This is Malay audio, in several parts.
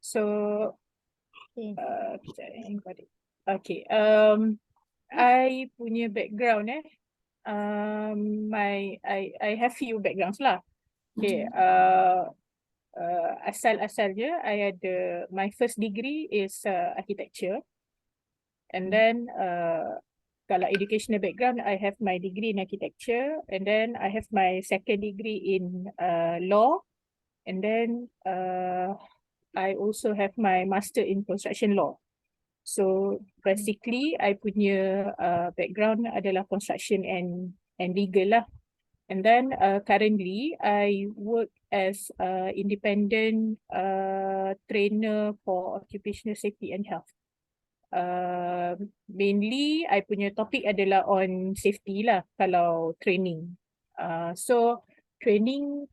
So, Okay. okay. I punya background I have few backgrounds lah. Okay. Asal-asalnya I ada my first degree is architecture, and then kalau educational background I have my degree in architecture, and then I have my second degree in law, and then I also have my master in construction law. So basically I punya background adalah construction and legal lah. And then currently I work as independent trainer for occupational safety and health. Mainly I punya topik adalah on safety lah kalau training. So training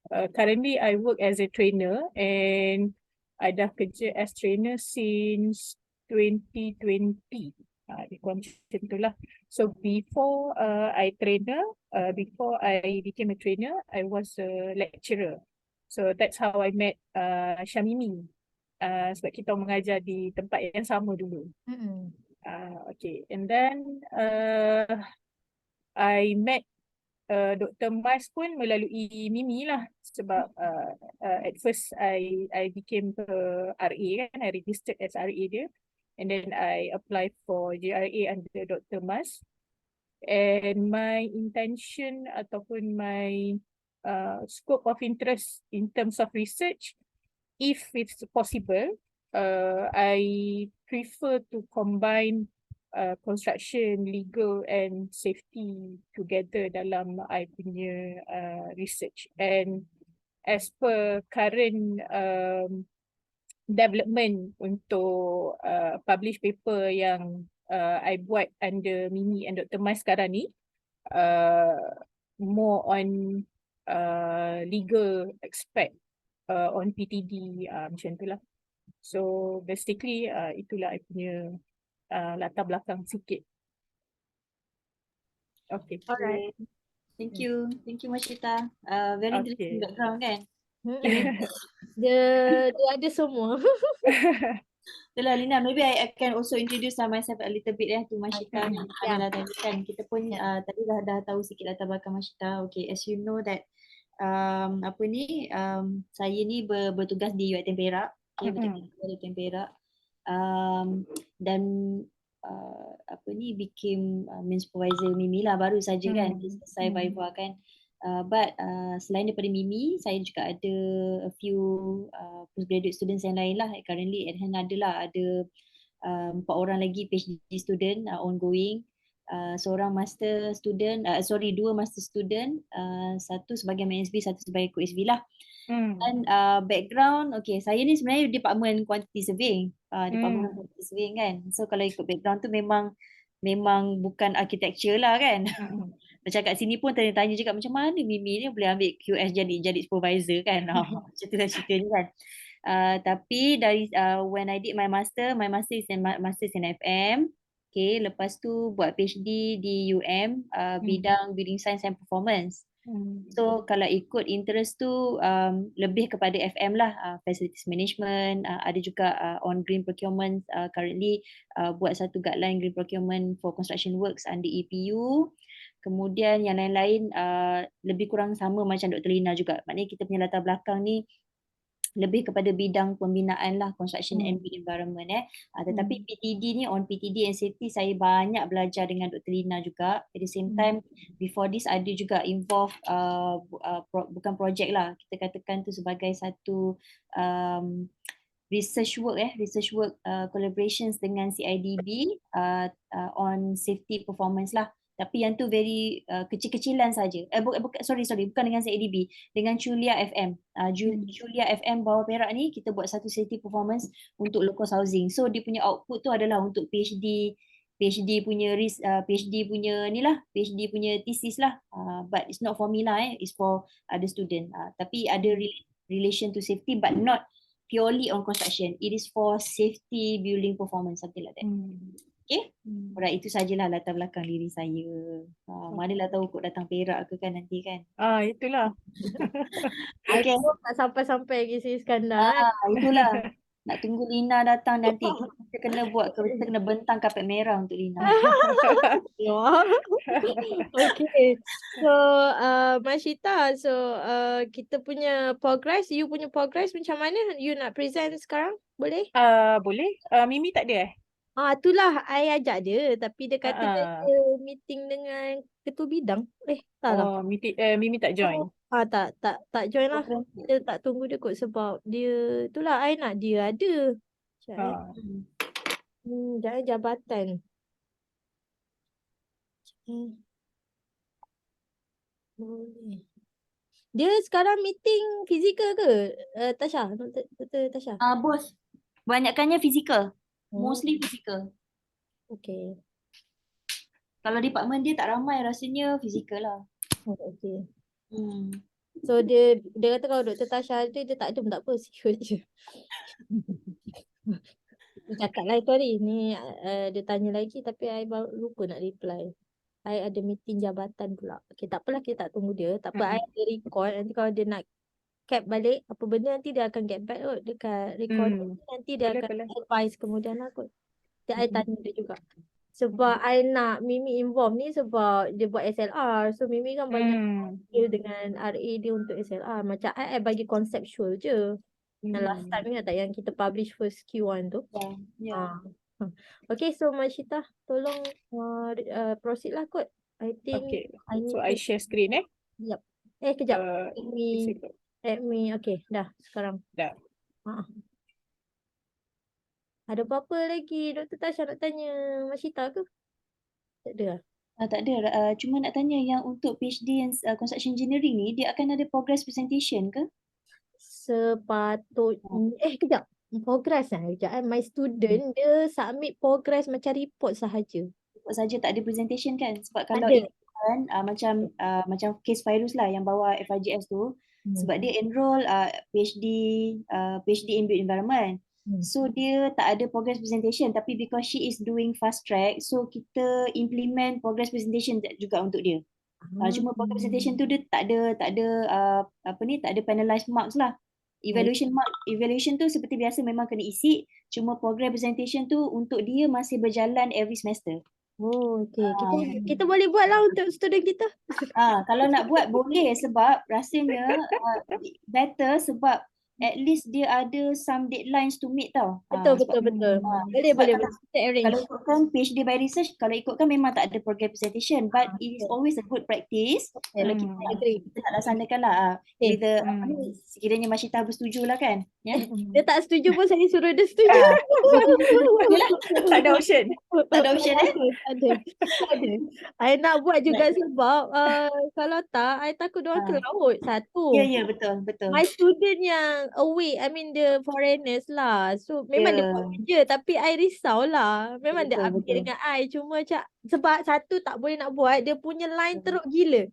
currently I work as a trainer, and I dah kerja as trainer since 2020. Lebih kurang macam tu lah. So before before I became a trainer, I was a lecturer. So that's how I met Syamimi. Sebab kita mengajar di tempat yang sama dulu. Okay, and then I met Dr. Mas pun melalui Mimi lah, sebab at first I became RA kan, I registered as RA dia, and then I applied for JRA under Dr. Mas, and my intention ataupun my scope of interest in terms of research, if it's possible, I prefer to combine construction, legal and safety together dalam I punya research. And as per current development untuk publish paper yang I buat under Mimi and Dr. Mas sekarang ni, more on legal aspect on PTD macam tu lah. So basically itulah I punya latar belakang sikit. Okay. Alright. Thank you Mashitah. Very interesting background kan. Dia ada semua. Itulah Lina, maybe I can also introduce myself a little bit to Mashitah. Adalah tadi kan kita pun tadi dah tahu sikit latar belakang Mashitah. Okay, as you know that saya ni bertugas di UiTM Perak. Okay, bertugas di UiTM Perak. Dan became main supervisor Mimi lah baru saja kan, selesai Viva kan. But selain daripada Mimi, saya juga ada a few postgraduate students yang lain lah. Currently at hand ada 4 orang lagi PhD student ongoing. Seorang master student, 2 master student, satu sebagai MSB, satu sebagai co-SB lah. Dan background, okay, saya ni sebenarnya department quantity surveying, department quantity surveying kan. So kalau ikut background tu memang bukan architecture lah kan. Macam kat sini pun tanya juga macam mana Mimi ni boleh ambil QS jadi supervisor kan. Macam tu lah ceritanya kan. Tapi dari when I did my master is in FM. Okay, lepas tu buat PhD di UM, bidang building science and performance. So kalau ikut interest tu lebih kepada FM lah, facilities management, ada juga on green procurement, currently buat satu guideline green procurement for construction works under EPU. Kemudian yang lain-lain lebih kurang sama macam Dr. Lina juga. Maknanya kita punya latar belakang ni lebih kepada bidang pembinaan lah, construction and build environment. Tetapi PTD ni, on PTD and safety, saya banyak belajar dengan Dr. Lina juga. At the same time, before this ada juga involve bukan projek lah, kita katakan tu sebagai satu research work collaborations dengan CIDB on safety performance lah. Tapi yang tu very kecil-kecilan saja. Bukan dengan CIDB, dengan Julia FM. Julia FM bawah Perak ni kita buat satu safety performance untuk low cost housing. So dia punya output tu adalah untuk PhD punya PhD punya thesis lah. But it's not for me lah, it's for other student. Tapi ada relation to safety but not purely on construction. It is for safety building performance, something like that. Okay. Alright, itu sajalah latar belakang diri saya. Manalah tahu kot datang Perak ke kan nanti kan. Itulah. Okay. Tak sampai-sampai lagi si Iskandar. Itulah. Nak tunggu Lina datang nanti. Kita kena kita kena bentang kapet merah untuk Lina. Okay. So, Mashitah, kita punya progress, you punya progress macam mana? You nak present sekarang? Boleh? Boleh. Mimi tak ada Itulah I ajak dia, tapi dia kata dia Ah. ada meeting dengan ketua bidang. Tak lah. Mimi tak join. Tak join lah. Kita tak tunggu dia kot sebab dia, itulah I nak dia ada. Jangan jabatan. Boleh. Dia sekarang meeting fizikal ke? Tasha, Dr. Tasha? Bos, banyakkannya fizikal. Mostly fizikal. Okay. Kalau department dia tak ramai rasanya fizikal lah. Okay. So dia kata kalau Dr. Tasha ada, dia tak ada pun tak apa, sikut je. Dia cakap lah itu hari ni, dia tanya lagi tapi I lupa nak reply. I ada meeting jabatan pula. Okay, tak apalah, kita tak tunggu dia. Tak apa, I ada record. Nanti kalau dia nak cap balik apa benda, nanti dia akan get back kot dekat record. Nanti dia akan advise kemudian lah kot. Nanti I tanya dia juga. Sebab I nak Mimi involve ni sebab dia buat SLR. So Mimi kan banyak skill dengan RA dia untuk SLR. Macam I bagi conceptual je. Yang last time ingat tak yang kita publish first Q1 tu? Okay, so Mashitah tolong proceed lah kot. I think I need So I share screen Yep. Kejap. Let me okay, dah sekarang. Dah. Ada apa-apa lagi Dr. Tasha nak tanya Mashitah ke? Tak ada lah. Tak ada. Cuma nak tanya yang untuk PhD and Construction Engineering ni, dia akan ada progress presentation ke? Sepatutnya. Kejap. Progress lah. Kejap. My student, dia submit progress macam report sahaja. Report sahaja, tak ada presentation kan? Sebab kalau ada. Kan, macam case virus lah yang bawa FRGS tu, sebab dia enroll PhD in Built Environment. So dia tak ada progress presentation, tapi because she is doing fast track, so kita implement progress presentation juga untuk dia. Cuma progress presentation tu dia tak ada penalized marks lah. Evaluation tu seperti biasa memang kena isi, cuma progress presentation tu untuk dia masih berjalan every semester. Okay. Kita boleh buat lah untuk student kita. Kalau nak buat boleh sebab rasanya better sebab at least dia ada some deadlines to meet tau. Betul. Boleh. Kalau ikutkan PhD by research, kalau ikutkan memang tak ada program presentation, but it is always a good practice kalau kita nak laksanakan lah. Sekiranya Mashitah bersetuju lah kan. Dia tak setuju pun saya suruh dia setuju. Tak ada option. Tak ada option Ada. I nak buat juga sebab kalau tak, I takut diorang ke laut. Satu. Ya, betul. My student yang away, I mean the foreigners lah. So memang dia buat kerja tapi I risau lah. Memang dia update dengan I. Cuma sebab satu tak boleh nak buat, dia punya line teruk gila.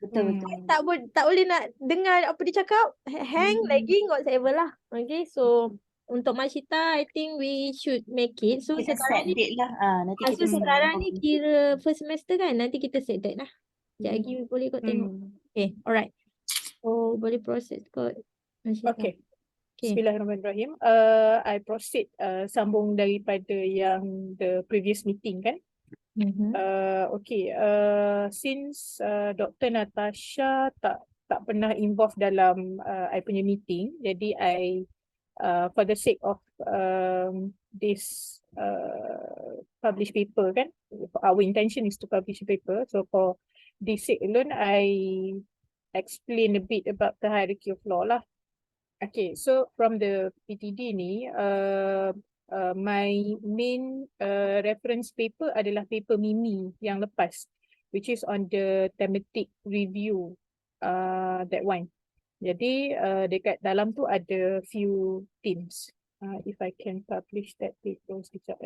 Betul. Tak boleh nak dengar apa dia cakap. Hang, lagging, whatever lah. Okay, so untuk Mashitah, I think we should make it. So kita sekarang set date lah. Sekarang ni kira first semester kan. Nanti kita set date lah. Sekejap lagi boleh kot tengok. Okay, alright. So boleh proceed kot Mashitah. Okay. Bismillahirrahmanirrahim. I proceed sambung daripada yang the previous meeting kan. Since Dr. Natasha tak pernah involved dalam I punya meeting, jadi I for the sake of this publish paper kan, our intention is to publish a paper, so for this sake alone I explain a bit about the hierarchy of law lah. Okay, so from the PTD ni, my main reference paper adalah paper Mimi yang lepas, which is on the thematic review, that one. Jadi dekat dalam tu ada few themes. If I can publish that paper sekejap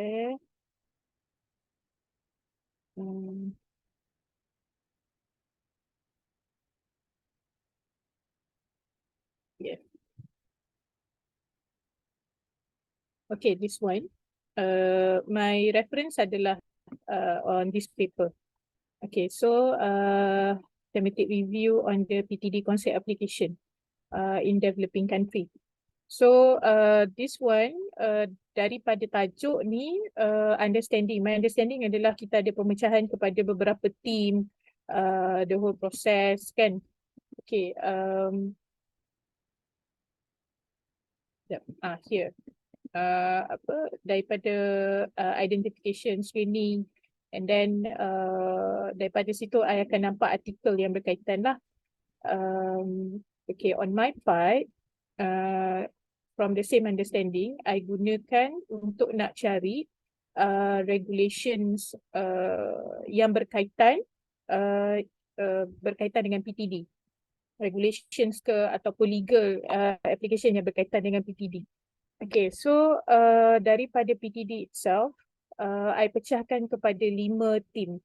Yeah. Okay, this one. my reference adalah on this paper. Okay, so thematic review on the PTD concept application in developing country. So this one daripada tajuk ni my understanding adalah kita ada pemecahan kepada beberapa team, the whole process kan. Okay, here daripada identification, screening, and then daripada situ I akan nampak artikel yang berkaitan lah. Okay, on my part, from the same understanding, I gunakan untuk nak cari regulations yang berkaitan dengan PTD. Regulations ke ataupun legal application yang berkaitan dengan PTD. Okay, so daripada PTD itself, I pecahkan kepada 5 team.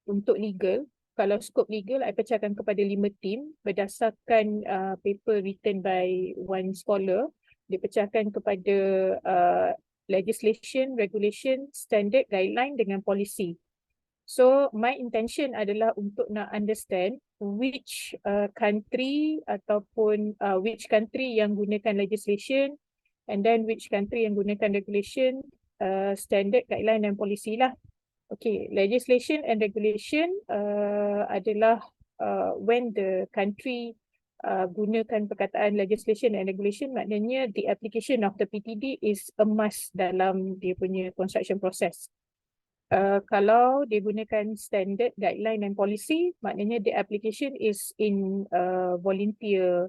Untuk legal, kalau skop legal, I pecahkan kepada 5 team berdasarkan paper written by one scholar. Dipecahkan kepada legislation, regulation, standard, guideline dengan policy. So my intention adalah untuk nak understand which country ataupun which country yang gunakan legislation, and then which country yang gunakan regulation, standard, guideline dan policy lah. Okay, legislation and regulation adalah when the country gunakan perkataan legislation and regulation, maknanya the application of the PTD is a must dalam dia punya construction process. Kalau dia gunakan standard, guideline dan policy, maknanya the application is in a volunteer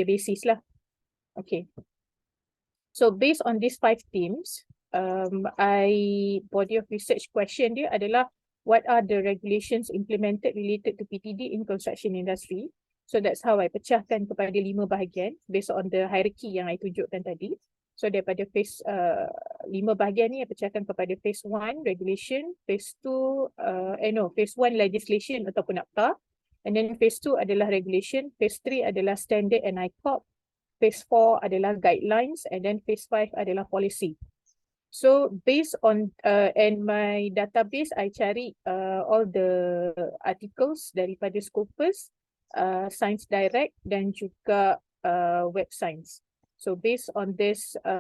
basis lah. Okay. So based on these 5 themes, body of research question dia adalah what are the regulations implemented related to PTD in construction industry. So that's how I pecahkan kepada 5 bahagian based on the hierarchy yang I tunjukkan tadi. So daripada phase 5 bahagian ni I pecahkan kepada phase 1 regulation, phase 2 phase 1 legislation ataupun akta, and then phase 2 adalah regulation, phase 3 adalah standard and ICOP, phase 4 adalah guidelines, and then phase 5 adalah policy. So based on and my database, I cari all the articles daripada Scopus, Science Direct dan juga Web Science. So based on this 5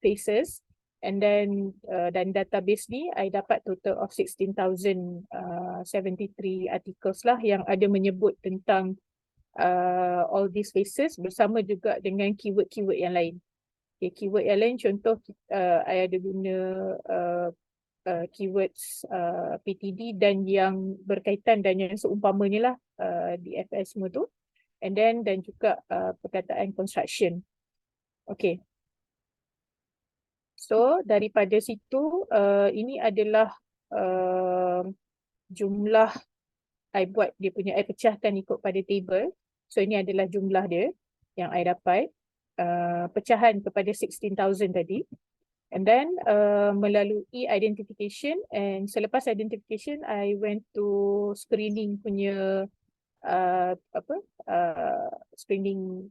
phases, and then dan database ni, I dapat total of 16,073 articles lah yang ada menyebut tentang all these phases bersama juga dengan keyword-keyword yang lain. Okay, keyword yang lain contoh I ada guna keywords PTD dan yang berkaitan dan yang seumpamanya lah DFS semua tu. And then dan juga perkataan construction. Okay. So daripada situ ini adalah jumlah I buat dia punya, I pecahkan ikut pada table. So ini adalah jumlah dia yang I dapat. Pecahan kepada 16,000 tadi, and then melalui identification, and selepas identification I went to screening punya screening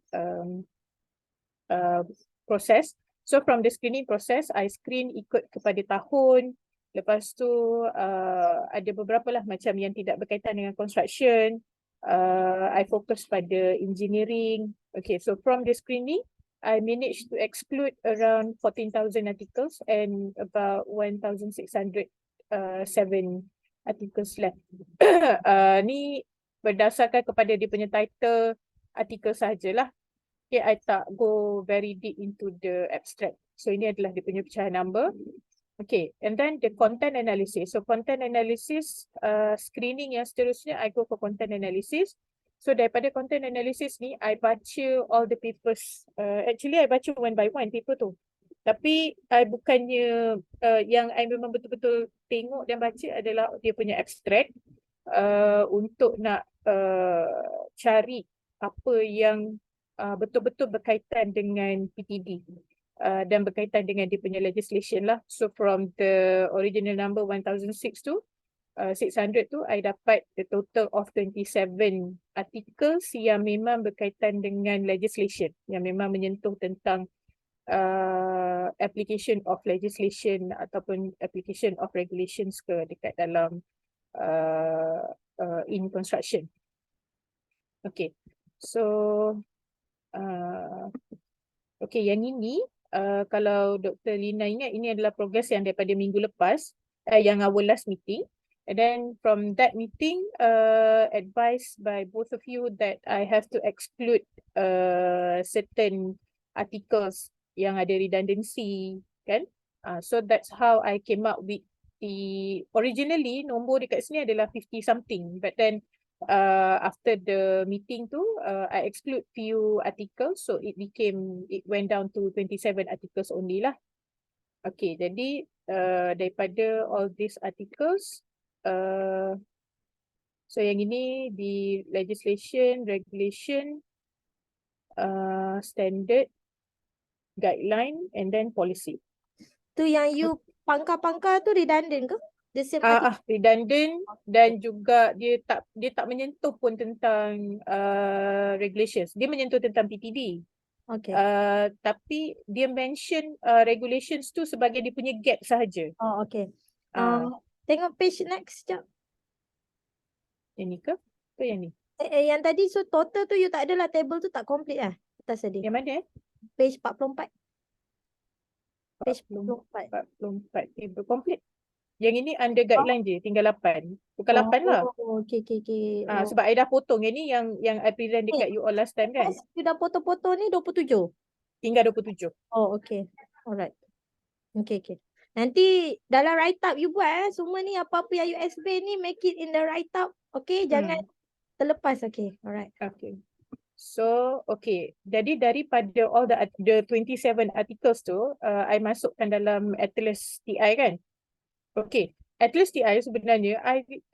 process. So from the screening process I screen ikut kepada tahun. Lepas tu ada beberapa lah macam yang tidak berkaitan dengan construction. I fokus pada engineering. Okay, so from the screening I managed to exclude around 14,000 articles and about 1,607 articles left. Ni berdasarkan kepada dia punya title artikel sahajalah. Okay, I tak go very deep into the abstract. So ini adalah dia punya pecahan number. Okay, and then the content analysis. So content analysis, screening yang seterusnya, I go for content analysis. So daripada content analysis ni, I baca all the papers. Actually, I baca one by one paper tu. Tapi I bukannya, yang I memang betul-betul tengok dan baca adalah dia punya abstract. Untuk nak cari apa yang betul-betul berkaitan dengan PTD. Dan berkaitan dengan dia punya legislation lah. So from the original number 1006 tu, 600 tu I dapat the total of 27 articles yang memang berkaitan dengan legislation, yang memang menyentuh tentang application of legislation ataupun application of regulations ke dekat dalam in construction. Okay, so okay, yang ini kalau Dr. Lina ingat, ini adalah progress yang daripada minggu lepas, yang our last meeting. And then from that meeting, advised by both of you that I have to exclude certain articles yang ada redundancy, kan? So that's how I came up with the, originally nombor dekat sini adalah 50 something, but then after the meeting tu, I exclude few articles, so it went down to 27 articles only lah. Okay, jadi daripada all these articles, so yang ini di legislation, regulation, standard, guideline, and then policy. Tu yang you pangkar-pangkar tu redundant ke? The same Redundant, dan juga dia tak menyentuh pun tentang regulations. Dia menyentuh tentang PTD. Okay. Tapi dia mention regulations tu sebagai dia punya gap sahaja. Oh, okay. Tengok page next sekejap. Yang ni ke? Ke yang ni? Yang tadi, so total tu you tak adalah, table tu tak complete lah. Atas tadi. Yang mana Page 44. Page 44. 44 table complete. Yang ini under guideline je, tinggal 8. Bukan 8 lah. Okay. Sebab I dah potong. Yang ni yang I present dekat you all last time kan. Yes, you dah potong-potong ni 27. Tinggal 27. Oh, okay. Alright. Okay. Nanti dalam write up you buat semua ni, apa-apa yang you explain ni, make it in the write up. Okay, jangan terlepas. Okay, alright. Okay. So, okay. Jadi daripada all the 27 articles tu, I masukkan dalam Atlas TI kan. Okay. Atlas TI sebenarnya,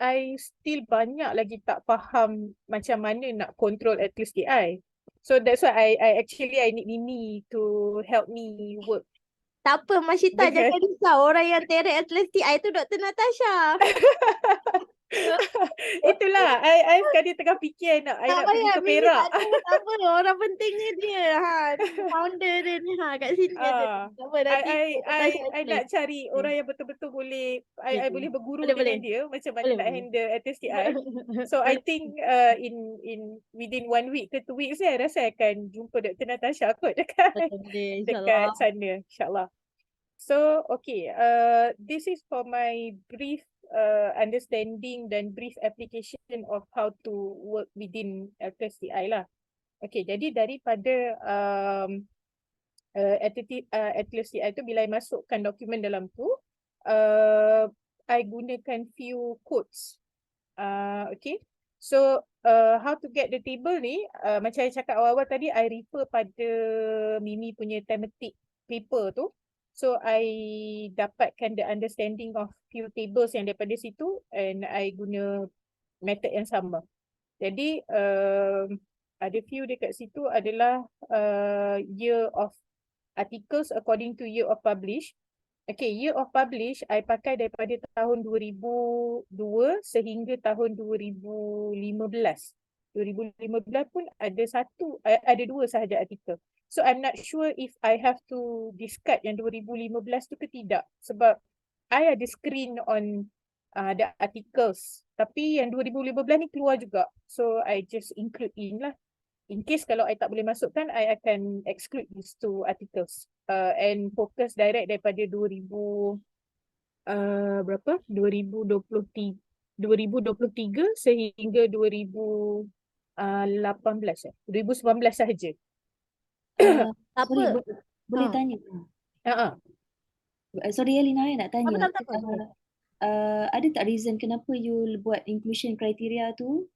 I still banyak lagi tak faham macam mana nak control Atlas TI. So that's why I need Mimi to help me work. Tak apa, Mashitah, jangan risau. Orang yang terek Atlas TI tu Dr. Natasha. Itulah, I sekarang tengah fikir nak pergi ke Perak. Tak apa, orang pentingnya dia. Founder dia ni, kat sini ada. Tak apa, nanti I nak cari orang yang betul-betul boleh, I boleh berguru dengan dia macam mana nak handle Atlas TI. So I think in within 1 week ke 2 weeks I rasa I akan jumpa Dr. Natasha kot dekat sana, insyaAllah. So, okay, this is for my brief understanding dan brief application of how to work within Atlas TI lah. Okay, jadi daripada Atlas TI tu, bila I masukkan dokumen dalam tu, I gunakan few codes. Okay, so how to get the table ni, macam I cakap awal-awal tadi, I refer pada Mimi punya thematic paper tu. So I dapatkan the understanding of few tables yang daripada situ, and I guna method yang sama. Jadi ada few dekat situ adalah year of articles according to year of publish. Okay, year of publish I pakai daripada tahun 2002 sehingga tahun 2015. 2015 pun ada 2 sahaja artikel. So I'm not sure if I have to discard yang 2015 tu ke tidak, sebab I ada screen on the articles, tapi yang 2015 ni keluar juga. So I just include in lah. In case kalau I tak boleh masukkan, I akan exclude these 2 articles and focus direct daripada 2023 sehingga 2019 sahaja. Sorry, boleh tanya? Sorry Lina, I nak tanya. Ada tak reason kenapa you buat inclusion criteria tu,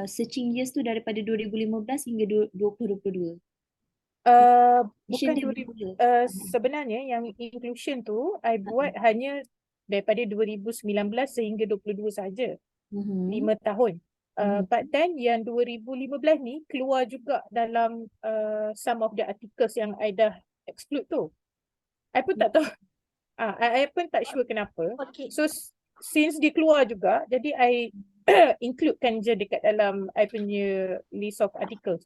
searching years tu daripada 2015 hingga 2022? Bukan sebenarnya yang inclusion tu I buat hanya daripada 2019 sehingga 22 sahaja. 5 tahun. But then yang 2015 ni keluar juga dalam some of the articles yang I dah exclude tu. I pun tak tahu. I pun tak sure kenapa. Okay. So since dia keluar juga, jadi I includekan je dekat dalam I punya list of articles.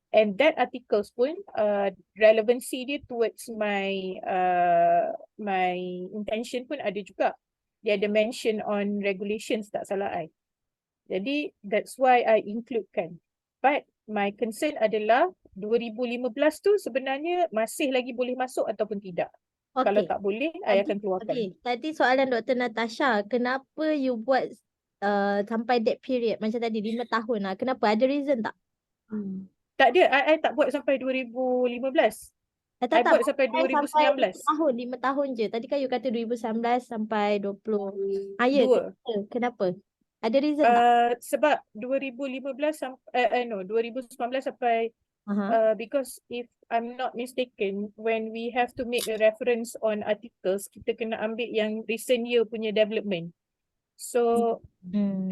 And that articles pun relevancy dia towards my intention pun ada juga. Dia ada mention on regulations, tak salah I. Jadi that's why I includekan. But my concern adalah 2015 tu sebenarnya masih lagi boleh masuk ataupun tidak. Kalau Okay. tak boleh, I akan keluarkan. Okay. Tadi soalan Dr. Natasha, kenapa you buat sampai that period macam tadi 5 tahun lah. Kenapa? Ada reason tak? Tak ada, I tak buat sampai 2015. I buat sampai Sampai 2019. 5 tahun je. Tadi kan you kata 2019 sampai 20. Ya, Dua. kenapa? Ada reason tak? Sebab 2015 sampai 2019 sampai because if I'm not mistaken, when we have to make a reference on articles, kita kena ambil yang recent year punya development. So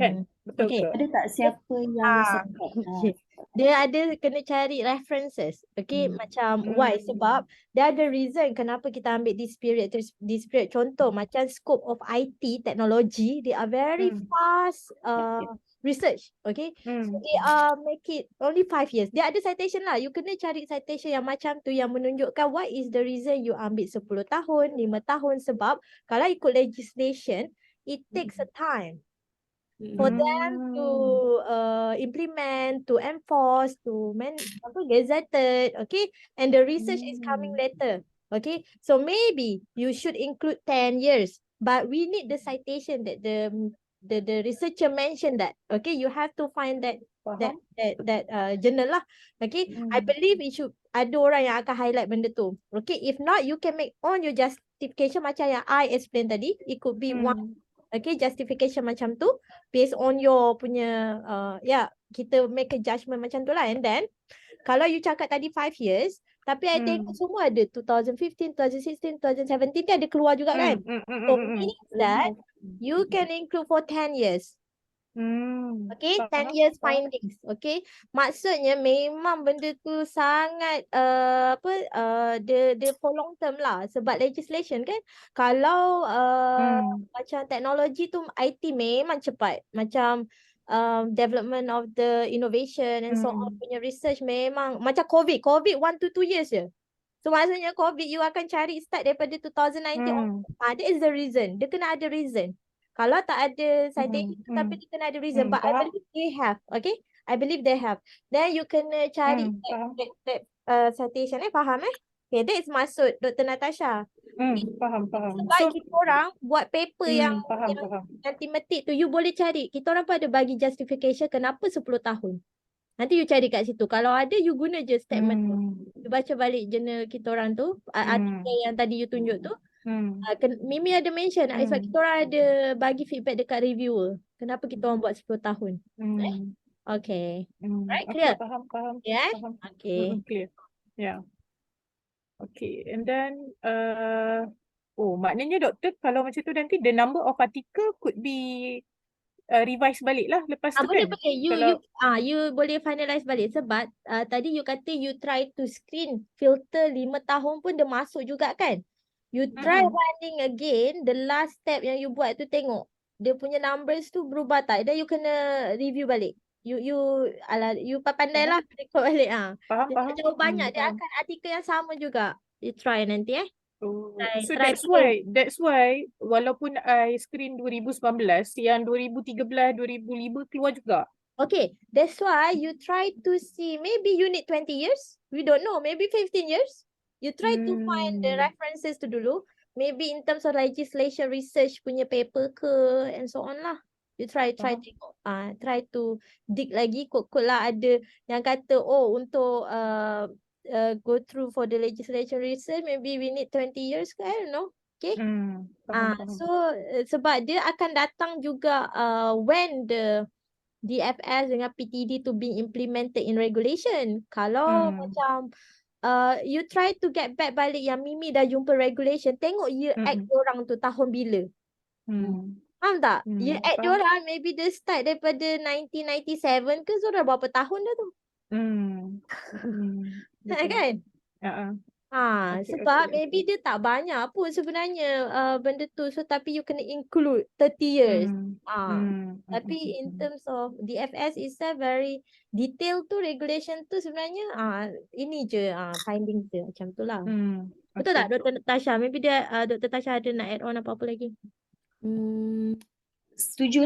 kan, betul Okay. ke? Ada tak siapa yang support? Okay. Dia ada kena cari references. Okay, macam why? Sebab dia ada reason kenapa kita ambil this period. Contoh macam scope of IT, technology, they are very fast research. Okay, so they are make it only 5 years. Dia ada citation lah. You kena cari citation yang macam tu yang menunjukkan what is the reason you ambil 10 tahun, 5 tahun. Sebab kalau ikut legislation, it takes a time for them to implement, to enforce, to gazetted, okay? And the research is coming later, okay? So maybe you should include 10 years, but we need the citation that the researcher mentioned that, okay? You have to find that journal lah, okay? I believe it should ada orang yang akan highlight benda tu, okay? If not, you can make on your justification macam yang I explain tadi. It could be one. Okay, justification macam tu based on your punya kita make a judgement macam tu lah. And then kalau you cakap tadi 5 years, tapi I tengok semua ada 2015, 2016, 2017 dia ada keluar juga kan. So meaning that you can include for 10 years. Okay, 10 years findings. Okay, maksudnya memang benda tu sangat dia for long term lah. Sebab legislation kan, kalau macam teknologi tu IT memang cepat. Macam development of the innovation and so on punya research memang macam COVID 1 to 2 years je. So maksudnya COVID you akan cari start daripada 2019 on. That is the reason. Dia kena ada reason. Kalau tak ada citation tapi dia kena ada reason. But I believe they have. Okay, I believe they have. Then you kena cari that citation. Faham Okay, that is maksud Dr. Natasha. Faham. Sebab kita orang buat paper yang faham. thematic tu, you boleh cari. Kita orang pun ada bagi justification kenapa 10 tahun. Nanti you cari kat situ. Kalau ada, you guna je statement tu. You baca balik jurnal kita orang tu, artikel yang tadi you tunjuk tu. Mimi ada mention, sebab kita orang ada bagi feedback dekat reviewer. Kenapa kita orang buat 10 tahun. Okay. Right, clear? Faham. Yeah? Faham. Okay. Clear. Yeah. Okay, and then maknanya doktor kalau macam tu nanti the number of article could be revise balik lah lepas tu Boleh. kan? You boleh finalize balik sebab tadi you kata you try to screen filter 5 tahun pun dia masuk juga kan? You try running again, the last step yang you buat tu tengok dia punya numbers tu berubah tak? Dan you kena review balik. You pandai lah record balik Faham. Jauh banyak dia akan artikel yang sama juga. You try nanti So that's why walaupun I screen 2019, yang 2013, 2005 keluar juga. Okay, that's why you try to see, maybe you need 20 years. We don't know, maybe 15 years. You try to find the references tu dulu. Maybe in terms of legislation research punya paper ke and so on lah. You try tengok. Try to dig lagi. Kod lah ada yang kata untuk go through for the legislation research, maybe we need 20 years ke, I don't know. Okay. Faham. So sebab dia akan datang juga when the DFS dengan PTD to be implemented in regulation. Kalau macam you try to get back balik yang Mimi dah jumpa regulation, tengok year act orang tu tahun bila. Faham tak? Year act diorang maybe dia start daripada 1997 ke, so dah berapa tahun dah tu. Kan? Okay, Sebab okay, maybe okay. dia tak banyak pun sebenarnya benda tu. So tapi you kena include 30 years. Tapi in terms of DFS itself very detail tu, regulation tu sebenarnya ini je finding dia macam tu lah. Betul tak Okay. Dr. Tasha? Maybe dia Dr. Tasha ada nak add on apa-apa lagi? Setuju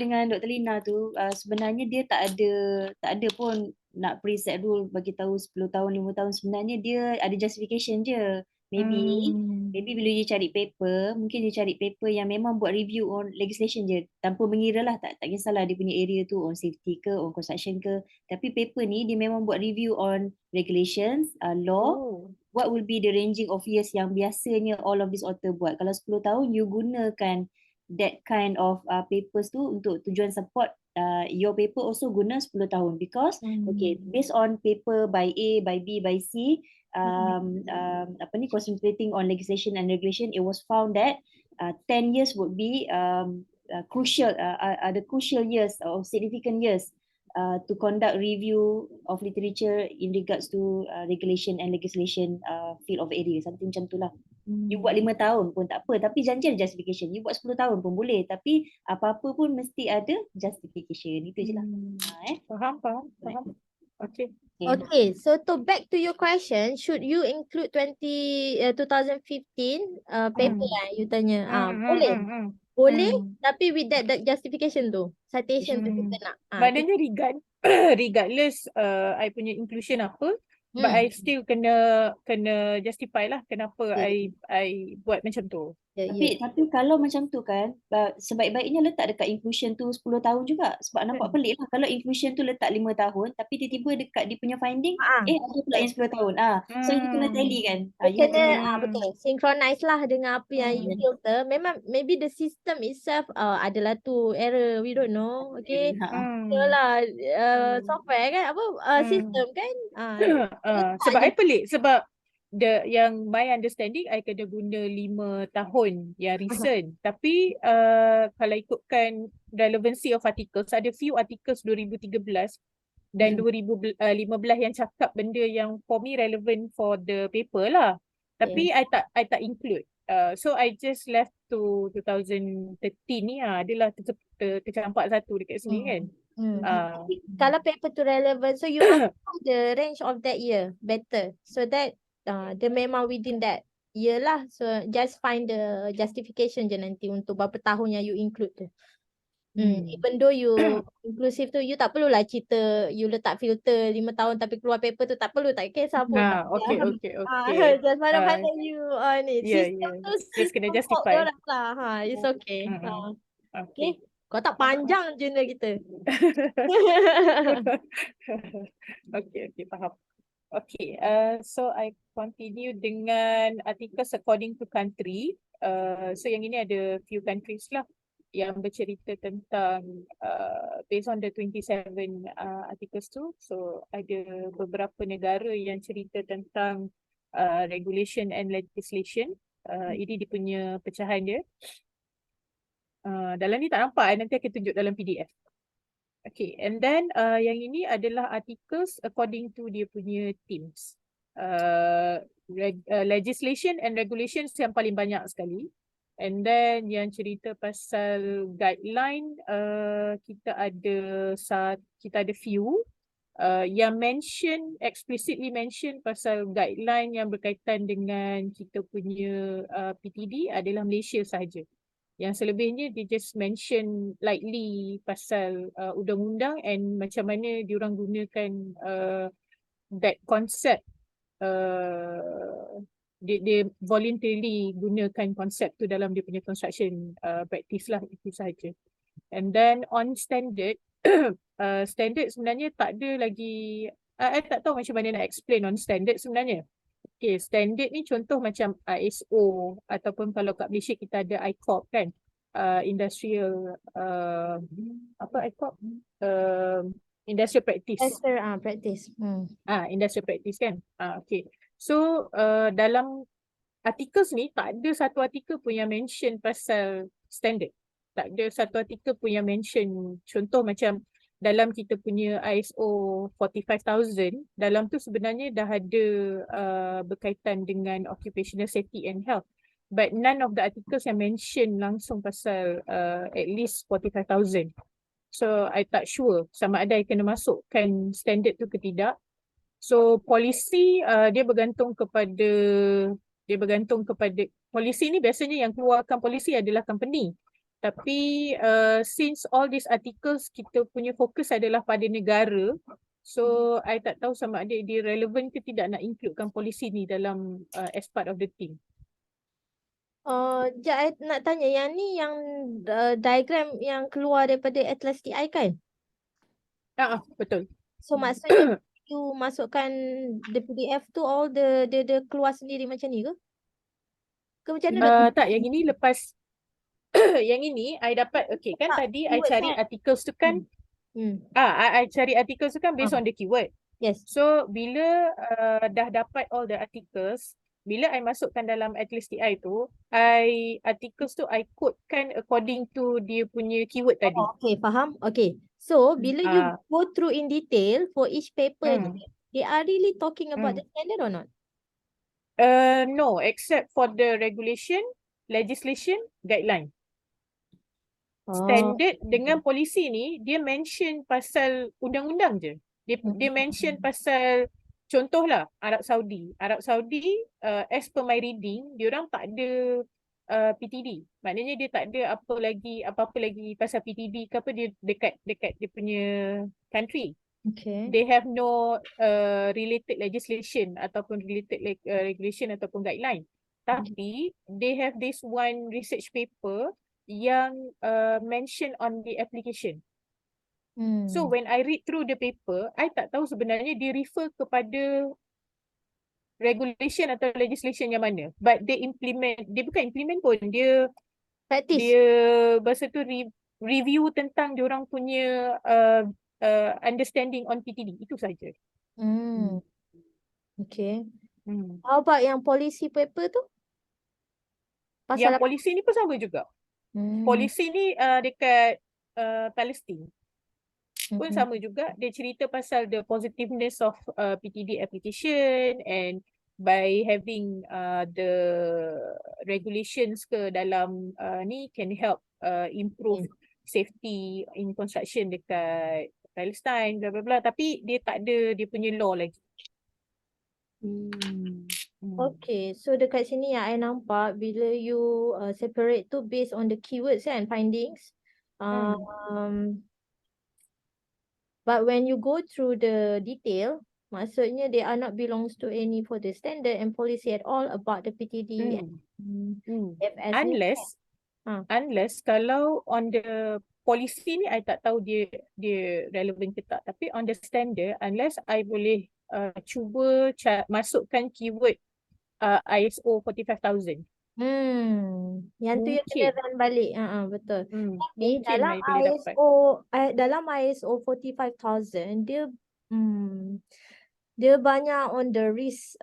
dengan Dr. Lina tu. Sebenarnya dia tak ada pun nak preset rule bagi tahu 10 tahun 5 tahun. Sebenarnya dia ada justification je. Maybe bila dia cari paper, mungkin dia cari paper yang memang buat review on legislation je, tanpa mengira lah, tak kisahlah dia punya area tu on safety ke on construction ke, tapi paper ni dia memang buat review on regulations, law, what will be the ranging of years yang biasanya all of this author buat. Kalau 10 tahun you gunakan that kind of papers tu untuk tujuan support your paper, also guna 10 tahun because okay, based on paper by A, by B, by C, concentrating on legislation and regulation, it was found that 10 years would be crucial, the crucial years or significant years to conduct review of literature in regards to regulation and legislation field of area, something macam tu lah. You buat 5 tahun pun tak apa, tapi janji ada justification. You buat 10 tahun pun boleh, tapi apa-apa pun mesti ada justification. Itu je lah. Faham. Okay. Okay, so to back to your question, should you include 2015 paper yang you tanya? Boleh, tapi with that justification tu, citation tu kita nak. Maknanya regardless I punya inclusion apa, but I still kena justify lah kenapa I buat macam tu. Tapi kalau macam tu kan, sebaik-baiknya letak dekat inclusion tu 10 tahun juga. Sebab nampak pelik lah kalau inclusion tu letak 5 tahun, tapi tiba-tiba dekat dia punya finding, ada pula yang 10 tahun. So you kena tally kan. You kena betul, synchronize lah dengan apa yang you filter. Memang maybe the system itself adalah tu error, we don't know. Okay. Itulah software kan, sistem kan. Sebab I pelik sebab yang my understanding I kena guna 5 tahun yang recent. Tapi kalau ikutkan relevancy of articles, ada few articles 2013 dan 2015 yang cakap benda yang for me relevant for the paper lah. Tapi I tak include. So I just left to 2013 ni adalah tercampak satu dekat sini kan. Kalau paper tu relevant, so you apply the range of that year better, so that dia memang within that year lah. So just find the justification je nanti untuk berapa tahun yang you include tu. Even though you inclusive tu, you tak perlulah cerita you letak filter 5 tahun tapi keluar paper tu, tak perlu, tak kisah pun. Okay. Just mana you ni sistem tu just kena justify lah. It's okay. Okay. Kau tak panjang jurnal kita. Okay, faham. Okay, so I continue dengan articles according to country. So yang ini ada few countries lah yang bercerita tentang based on the 27 articles tu. So ada beberapa negara yang cerita tentang regulation and legislation. Ini dia punya pecahan dia. Dalam ni tak nampak, nanti akan tunjuk dalam PDF. Okay, and then yang ini adalah articles according to dia punya themes. Legislation and regulations yang paling banyak sekali. And then yang cerita pasal guideline, kita ada few yang explicitly mention pasal guideline yang berkaitan dengan kita punya PTD adalah Malaysia sahaja. Yang selebihnya dia just mention lightly pasal undang-undang and macam mana diorang gunakan that concept. Dia voluntarily gunakan konsep tu dalam dia punya construction practice lah, itu sahaja. And then on standard, standard sebenarnya tak ada lagi, I tak tahu macam mana nak explain on standard sebenarnya. Okay, standard ni contoh macam ISO ataupun kalau kat Malaysia kita ada ICOP kan, industrial ICOP, industrial practice. Practice. Industrial practice kan. Okay. So dalam articles ni tak ada satu artikel pun yang mention pasal standard. Tak ada satu artikel pun yang mention contoh macam dalam kita punya ISO 45000, dalam tu sebenarnya dah ada berkaitan dengan occupational safety and health. But none of the articles yang mention langsung pasal at least 45000. So I tak sure sama ada I kena masukkan standard tu ke tidak. So polisi dia bergantung kepada polisi ni biasanya yang keluarkan polisi adalah company. Tapi since all these articles kita punya fokus adalah pada negara, so I tak tahu sama ada dia relevan ke tidak nak includekan polisi ni dalam as part of the team. Sekejap, I nak tanya yang ni yang diagram yang keluar daripada Atlas TI kan? Betul. So maksudnya you masukkan the PDF tu all the keluar sendiri macam ni ke? Ke macam mana nak Tak, yang ini lepas yang ini I dapat, okay kan tak, tadi I keyword cari kan? articles tu kan, I cari articles tu kan based on the keyword. Yes. So bila dah dapat all the articles, bila I masukkan dalam Atlas TI tu, articles tu I codekan according to dia punya keyword tadi. Okay, faham. Okay. So bila you go through in detail for each paper ni, they are really talking about the standard or not? No, except for the regulation, legislation, guideline. Standard dengan polisi ni dia mention pasal undang-undang je. Dia mention pasal, contohlah Arab Saudi. As per my reading, diorang tak ada PTD. Maknanya dia tak ada apa-apa lagi pasal PTD ke apa, dia dekat dia punya country. Okay. They have no related legislation ataupun related regulation ataupun guideline. Tapi they have this one research paper yang mention on the application. So when I read through the paper, I tak tahu sebenarnya dia refer kepada regulation atau legislation yang mana. But dia bukan implement pun, dia practice. Dia bahasa tu review tentang diorang punya understanding on PTD. Itu saja. Okay. How about yang policy paper tu? Yang polisi ni pun sama juga. Polisi ni dekat Palestin pun sama juga. Dia cerita pasal the positiveness of PTD application, and by having the regulations ke dalam ni can help improve safety in construction dekat Palestine, bla bla bla. Tapi dia tak ada dia punya law lagi. Okay, so dekat sini yang I nampak bila you separate tu based on the keywords and findings. But when you go through the detail, maksudnya they are not belongs to any for the standard and policy at all about the PTD and FS ni. Unless kalau on the policy ni I tak tahu dia relevant ke tak. Tapi on the standard, unless I boleh cuba masukkan keyword ISO 45000. Yang tu yang kena run balik. Betul. Tapi dalam dalam ISO 45000 dia banyak on the risk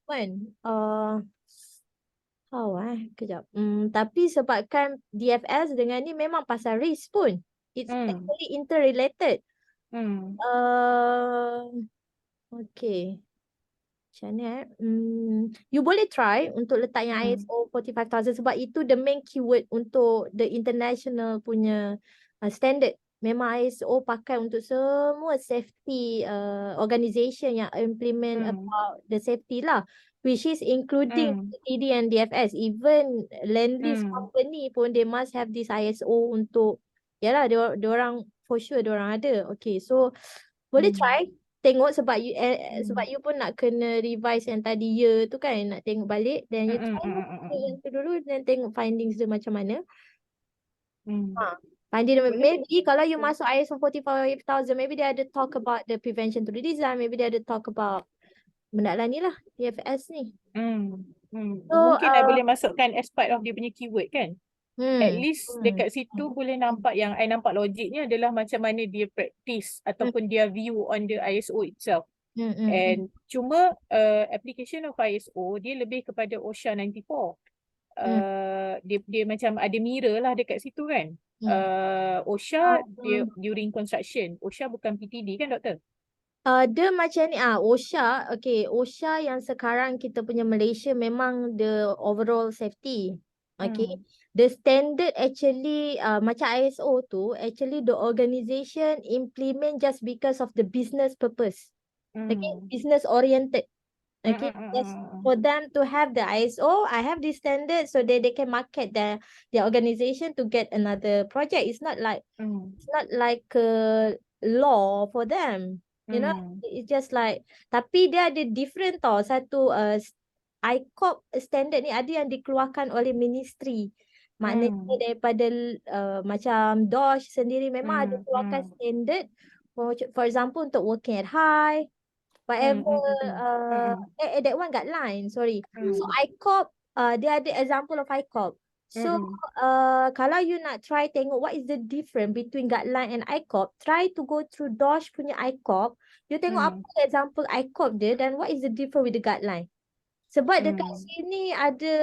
kan. Kejap. Tapi sebabkan DFS dengan ni memang pasal risk pun. It's actually interrelated. Okay. Macam mana you boleh try untuk letak yang ISO 45000 sebab itu the main keyword untuk the international punya standard. Memang ISO pakai untuk semua safety organisation yang implement about the safety lah, which is including PTD and DFS. Even land lease company pun they must have this ISO untuk, yalah diorang for sure diorang ada. Okay, so boleh try tengok sebab you pun nak kena revise yang tadi tu kan, nak tengok balik, dan you try yang tu dulu dan tengok findings dia macam mana. Maybe kalau you masuk ISO 45000, maybe dia ada talk about the prevention to the design, maybe dia ada talk about benda lah ni lah, DFS ni. So, mungkin I boleh masukkan as part of dia punya keyword kan. At least dekat situ boleh nampak, yang I nampak logiknya adalah macam mana dia practice ataupun dia view on the ISO itself. And cuma application of ISO dia lebih kepada OSHA 94. dia macam ada mirror lah dekat situ kan. OSHA dia during construction. OSHA bukan PTD kan doktor? Dia macam ni OSHA, OSHA yang sekarang kita punya Malaysia memang the overall safety. The standard actually macam ISO tu actually the organisation implement just because of the business purpose. Business oriented. Just for them to have the ISO, I have this standard so they can market their organization to get another project. It's not like a law for them. You know, it's just like, tapi dia ada different tau. Satu ICOP standard ni ada yang dikeluarkan oleh ministry. Maknanya daripada macam DOSH sendiri memang ada keluarkan standard. For example, untuk working at high, whatever, that one guideline, sorry. So ICOP, dia ada example of ICOP. So kalau you nak try tengok what is the difference between guideline and ICOP, try to go through DOSH punya ICOP. You tengok apa example ICOP dia dan what is the difference with the guideline. Sebab dekat sini ada,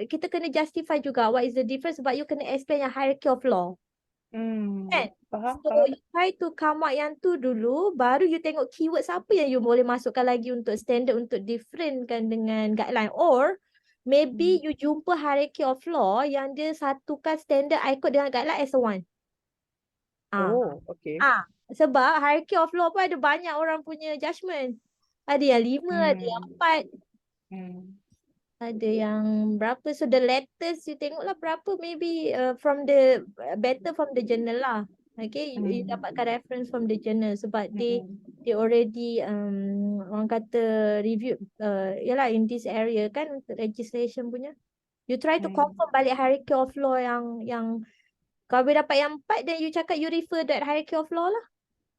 kita kena justify juga what is the difference, sebab you kena explain yang hierarchy of law. Kan? So you try to come out yang tu dulu, baru you tengok keywords apa yang you boleh masukkan lagi untuk standard, untuk differentkan dengan guideline. Or maybe you jumpa hierarchy of law yang dia satukan standard ICOP dengan guideline as a one. Sebab hierarchy of law pun ada banyak orang punya judgement. Ada yang 5, ada yang 4. Ada yang berapa. So the letters you tengoklah berapa, maybe from the better from the journal lah. You dapatkan reference from the journal sebab they already orang kata review yalah in this area kan, untuk legislation punya. You try to confirm balik hierarchy of law yang kalau boleh dapat yang 4, then you cakap you refer that hierarchy of law lah.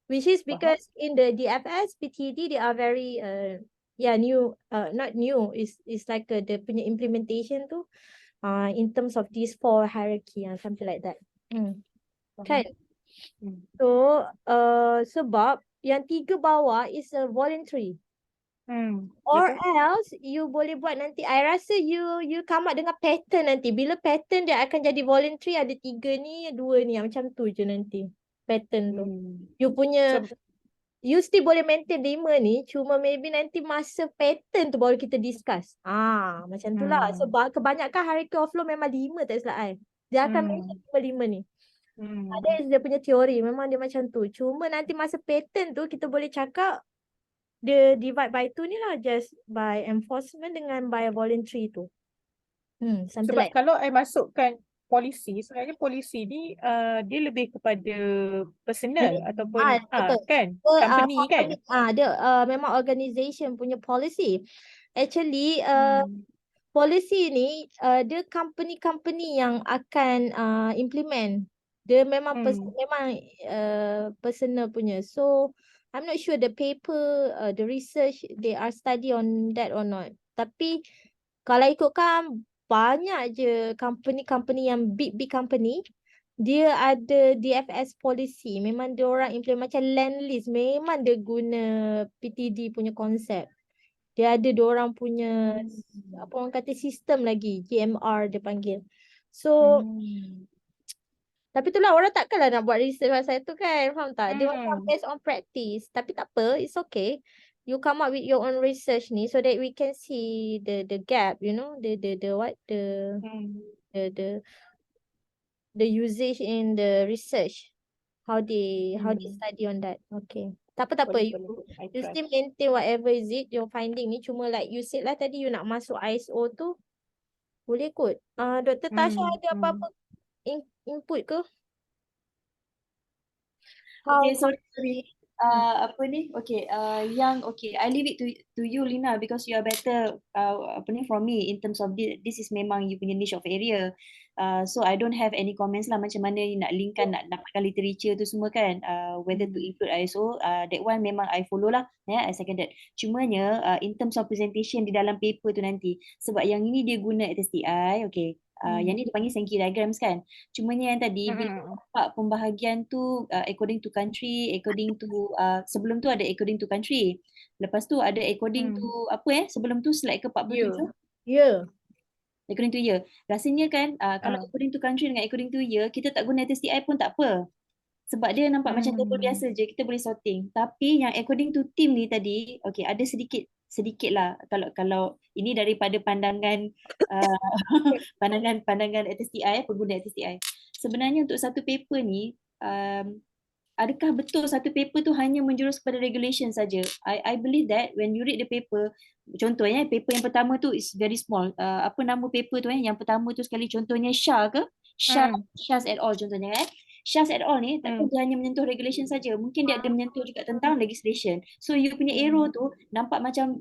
Which is because in the DFS, PTD, they are very new, not new, is like the punya implementation tu in terms of these 4 hierarchy and something like that. Kan? So sebab yang 3 bawah is a voluntary. Or else you boleh buat nanti, I rasa you come up dengan pattern nanti. Bila pattern dia akan jadi voluntary, ada 3 ni, 2 ni, macam tu je nanti pattern tu. You punya you still boleh maintain 5 ni, cuma maybe nanti masa pattern tu baru kita discuss. Macam tu lah. Sebab kebanyakan hierarchy of law memang 5 tak silap I. Dia akan mention 5 ni. Ada dia punya teori, memang dia macam tu. Cuma nanti masa pattern tu kita boleh cakap dia divide by 2 ni lah, just by enforcement dengan by voluntary tu. Sebab like, kalau I masukkan polisi, sebenarnya polisi ni dia lebih kepada personal ataupun kan company kan. Dia memang organisation punya policy. Actually policy ni dia company-company yang akan implement. Dia memang personal punya. So I'm not sure the paper, the research they are study on that or not. Tapi kalau ikutkan banyak je company-company yang big company, dia ada DFS policy. Memang dia orang implement macam land lease. Memang dia guna PTD punya konsep. Dia ada dia orang punya apa orang kata sistem lagi, GMR dia panggil. So tapi itulah, orang takkanlah nak buat research pasal tu kan, faham tak? Dia macam based on practice. Tapi tak apa, it's okay. You come up with your own research ni so that we can see the gap, you know, the usage in the research, how they study on that. Okay. Tak apa. You still maintain whatever is it your finding ni. Cuma like you said lah tadi, you nak masuk ISO tu boleh kot. Dr. Tasha ada apa-apa input ke? Okay, sorry. Apa ni? Okay, I leave it to you, Lina, because you are better from me in terms of this is memang you punya niche of area. So I don't have any comments lah macam mana you nak linkkan, nak dapatkan literature tu semua kan, whether to include ISO, that one memang I follow lah, I second that. Cumanya in terms of presentation di dalam paper tu nanti, sebab yang ini dia guna STI, okay. Yang ni dipanggil Sankey diagrams kan. Cumanya yang tadi bila nampak pembahagian tu according to country, according to sebelum tu ada according to country. Lepas tu ada according to apa sebelum tu slide ke 47? Yeah. According to year. Rasanya kan kalau according to country dengan according to year, kita tak guna STI pun tak apa. Sebab dia nampak macam table biasa je, kita boleh sorting. Tapi yang according to team ni tadi, okay, ada sedikit lah kalau ini daripada pandangan pandangan STI, pengguna STI. Sebenarnya untuk satu paper ni, adakah betul satu paper tu hanya menjurus kepada regulation saja? I believe that when you read the paper, contohnya paper yang pertama tu is very small. Apa nama paper tu Yang pertama tu sekali contohnya Shah ke? Shah's et al. Contohnya Shah's et al. Ni takkan dia hanya menyentuh regulation saja. Mungkin dia ada menyentuh juga tentang legislation. So you punya arrow tu nampak macam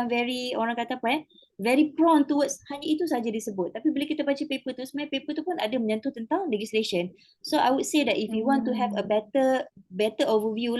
very, orang kata apa very prone towards hanya itu saja disebut. Tapi bila kita baca paper tu, sebenarnya paper tu pun ada menyentuh tentang legislation. So I would say that if you want to have a better overview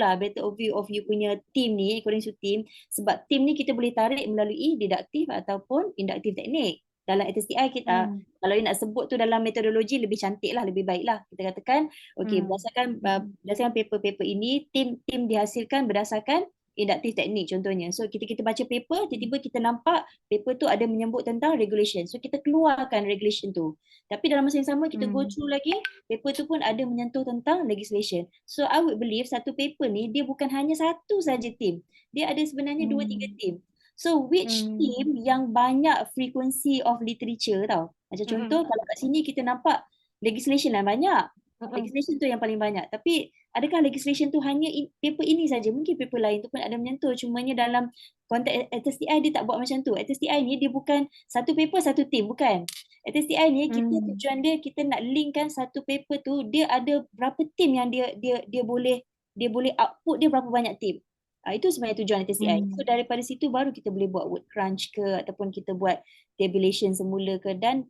of you punya team ni, according to team, sebab team ni kita boleh tarik melalui didaktif ataupun induktif teknik. Dalam STI kita, kalau you nak sebut tu dalam metodologi lebih cantik lah, lebih baik lah. Kita katakan, okay, berdasarkan paper-paper ini, team dihasilkan berdasarkan induktif teknik contohnya. So kita baca paper, tiba-tiba kita nampak paper tu ada menyebut tentang regulation. So kita keluarkan regulation tu. Tapi dalam masa yang sama kita go through lagi, paper tu pun ada menyentuh tentang legislation. So I would believe satu paper ni dia bukan hanya satu saja team. Dia ada sebenarnya 2-3 team. So which team yang banyak frequency of literature tau. Macam contoh kalau kat sini kita nampak legislation lah banyak. Legislation tu yang paling banyak. Tapi adakah legislation tu hanya paper ini saja? Mungkin paper lain tu pun ada menyentuh. Cumanya dalam konteks STI dia tak buat macam tu. STI ni dia bukan satu paper satu team, bukan. STI ni tujuan dia kita nak linkkan satu paper tu dia ada berapa team yang dia boleh output dia berapa banyak team. Itu sebenarnya tujuan STI. So daripada situ baru kita boleh buat word crunch ke ataupun kita buat tabulation semula ke, dan